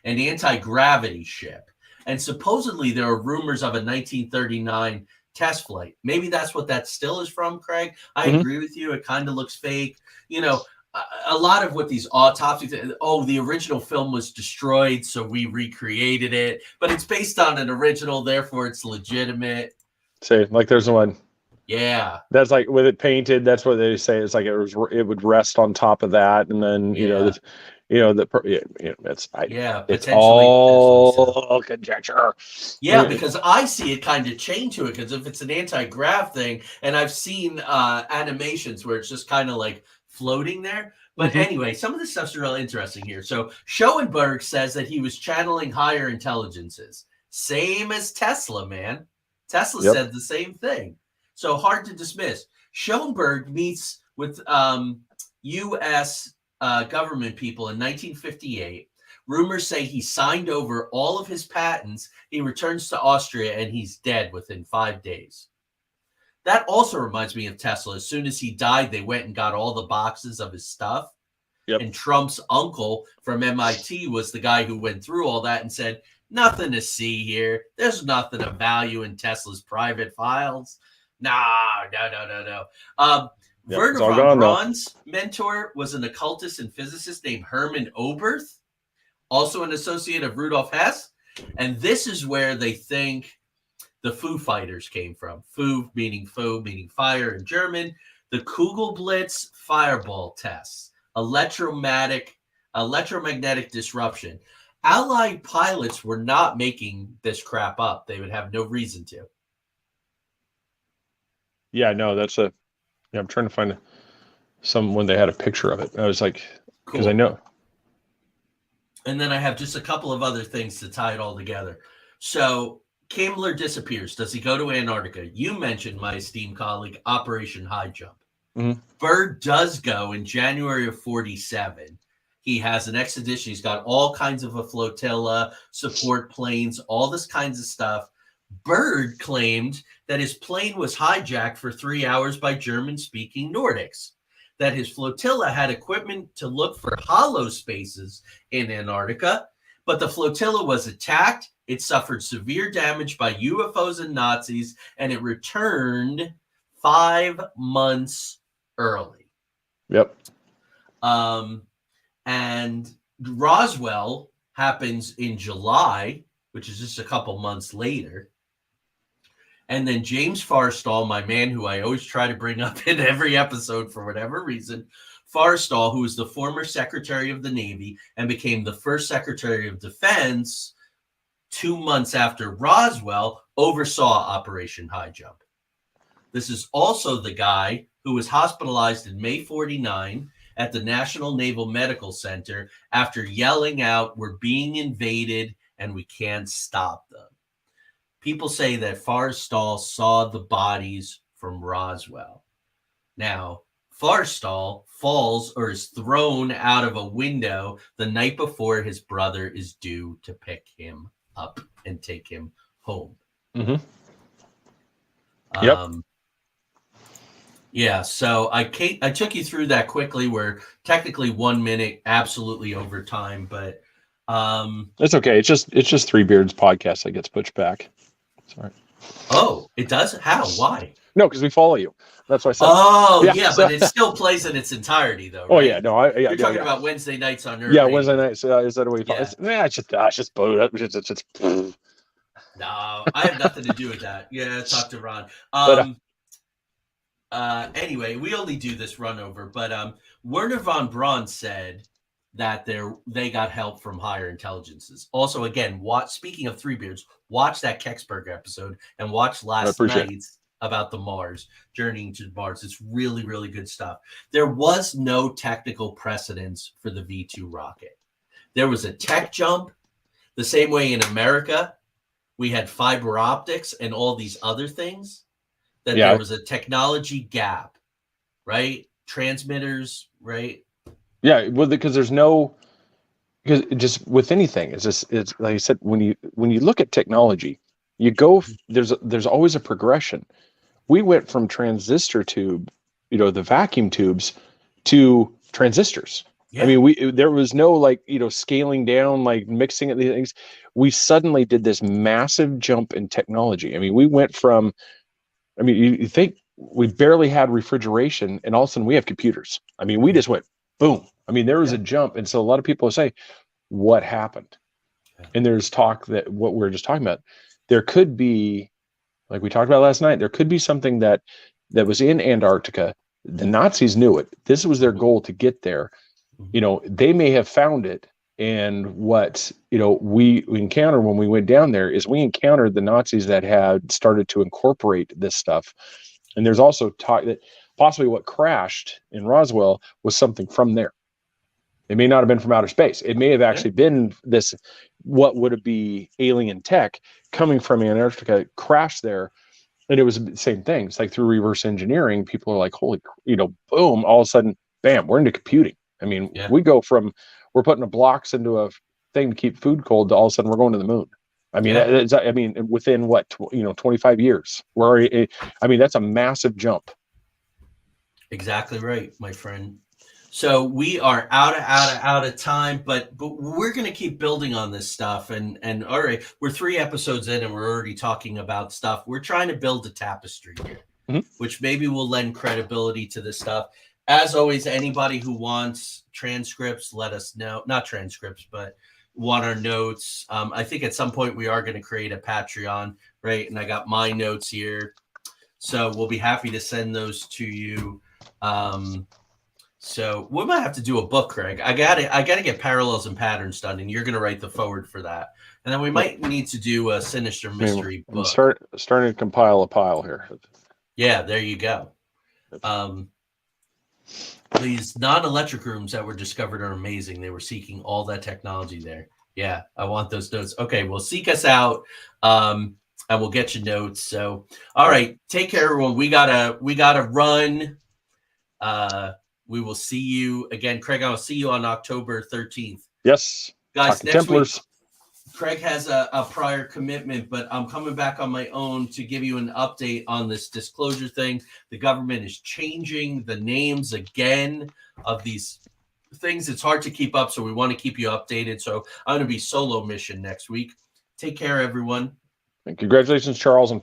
an anti-gravity ship. And supposedly there are rumors of a 1939 test flight. Maybe that's what that still is from, Craig. I agree with you. It kind of looks fake. A lot of what these autopsies, the original film was destroyed, so we recreated it. But it's based on an original, therefore it's legitimate. Say, like there's one. Yeah. That's like with it painted. That's what they say. It's like it would rest on top of that, and then it's all conjecture. Yeah, because I see it kind of chained to it. Because if it's an anti-grav thing, and I've seen animations where it's just kind of like floating there. But anyway, some of this stuff's real interesting here. So Schoenberg says that he was channeling higher intelligences, same as Tesla, man. Tesla said the same thing. So hard to dismiss. Schoenberg meets with U.S. Government people in 1958. Rumors say he signed over all of his patents. He returns to Austria and he's dead within 5 days. That also reminds me of Tesla. As soon as he died, they went and got all the boxes of his stuff. Yep. And Trump's uncle from MIT was the guy who went through all that and said, nothing to see here. There's nothing of value in Tesla's private files. No. Yep, Werner it's all von gone, though. Braun's mentor was an occultist and physicist named Hermann Oberth, also an associate of Rudolf Hess. And this is where they think the Foo Fighters came from. Foo meaning fire in German. The Kugelblitz fireball tests, electromagnetic disruption. Allied pilots were not making this crap up. They would have no reason to. Yeah, no, that's a. Yeah, I'm trying to find when they had a picture of it. I was like, because Cool. I know. And then I have just a couple of other things to tie it all together. So Kammler disappears. Does he go to Antarctica? You mentioned, my esteemed colleague, Operation High Jump. Mhm. Byrd does go in January of 47. He has an expedition. He's got all kinds of a flotilla, support planes, all this kinds of stuff. Byrd claimed that his plane was hijacked for 3 hours by German-speaking Nordics, that his flotilla had equipment to look for hollow spaces in Antarctica, but the flotilla was attacked. It suffered severe damage by UFOs and Nazis, and it returned 5 months early. Yep. And Roswell happens in July, which is just a couple months later. And then James Forrestal, my man who I always try to bring up in every episode for whatever reason, Forrestal, who was the former Secretary of the Navy and became the first Secretary of Defense 2 months after Roswell, oversaw Operation High Jump. This is also the guy who was hospitalized in May 49 at the National Naval Medical Center after yelling out, "We're being invaded and we can't stop them." People say that Forrestal saw the bodies from Roswell. Now, Forrestal falls or is thrown out of a window the night before his brother is due to pick him up and take him home. Mm-hmm. Yep. Yeah, so I took you through that quickly. We're technically 1 minute, absolutely over time, but it's okay. It's just Three Beards podcast that gets pushed back. Sorry. Oh, it does? How? Why? No, because we follow you. That's why I said. Oh, yeah, but it still plays in its entirety, though. Right? Oh yeah, no, You're talking about Wednesday nights on Earth. Yeah, Wednesday nights. Is that a way you follow? Yeah. It's just blow it up. It's just. No, I have nothing to do with that. Yeah, talk to Ron. Anyway, we only do this run over, but Werner von Braun said that they got help from higher intelligences. Also, again, speaking of Three Beards, watch that Kecksburg episode and watch last night's about the Mars, journeying to Mars. It's really, really good stuff. There was no technical precedence for the V2 rocket. There was a tech jump, the same way in America we had fiber optics and all these other things, that there was a technology gap, right? Transmitters, right? Yeah, well, because just with anything, it's like I said, when you look at technology, you go, there's always a progression. We went from transistor tube, the vacuum tubes, to transistors. Yeah. I mean, there was no scaling down, mixing of these things. We suddenly did this massive jump in technology. I mean, we went from, you think we barely had refrigeration, and all of a sudden we have computers. I mean, we just went boom. I mean, there was a jump, and so a lot of people say, "What happened?" Yeah. And there's talk that what we were just talking about, there could be, like we talked about last night, there could be something that was in Antarctica. The Nazis knew it. This was their goal to get there. They may have found it, and what we encountered when we went down there is we encountered the Nazis that had started to incorporate this stuff. And there's also talk that possibly what crashed in Roswell was something from there. It may not have been from outer space. It may have actually been this, what would it be, alien tech coming from Antarctica, crashed there. And it was the same thing. It's like through reverse engineering, people are like, holy, boom, all of a sudden, bam, we're into computing. I mean, we go from, we're putting the blocks into a thing to keep food cold to all of a sudden we're going to the moon. I mean, within 25 years, that's a massive jump. Exactly right, my friend. So we are out of time, but we're going to keep building on this stuff. And all right, we're 3 episodes in and we're already talking about stuff. We're trying to build a tapestry here, which maybe will lend credibility to this stuff. As always, anybody who wants transcripts, let us know. Not transcripts, but want our notes. I think at some point we are going to create a Patreon, right? And I got my notes here. So we'll be happy to send those to you. So we might have to do a book, Craig. I got to get parallels and patterns done, and you're going to write the forward for that. And then we might need to do a Sinister mystery book. Starting to compile a pile here. Yeah, there you go. These non-electric rooms that were discovered are amazing. They were seeking all that technology there. Yeah, I want those notes. Okay, well, seek us out, and we'll get you notes. So, all right, take care, everyone. We gotta run. We will see you again, Craig. I'll see you on October 13th. Yes, guys. Next Templars. Week, Craig has a prior commitment, but I'm coming back on my own to give you an update on this disclosure thing. The government is changing the names again of these things. It's hard to keep up, so we want to keep you updated. So I'm going to be solo mission next week. Take care, everyone. And congratulations, Charles, on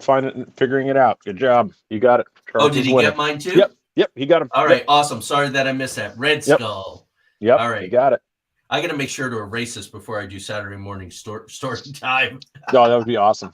figuring it out. Good job. You got it. Charles did he get mine too? Yep, he got him. All right, awesome. Sorry that I missed that. Red Skull. Yep, all right. You got it. I got to make sure to erase this before I do Saturday morning story time. No, that would be awesome.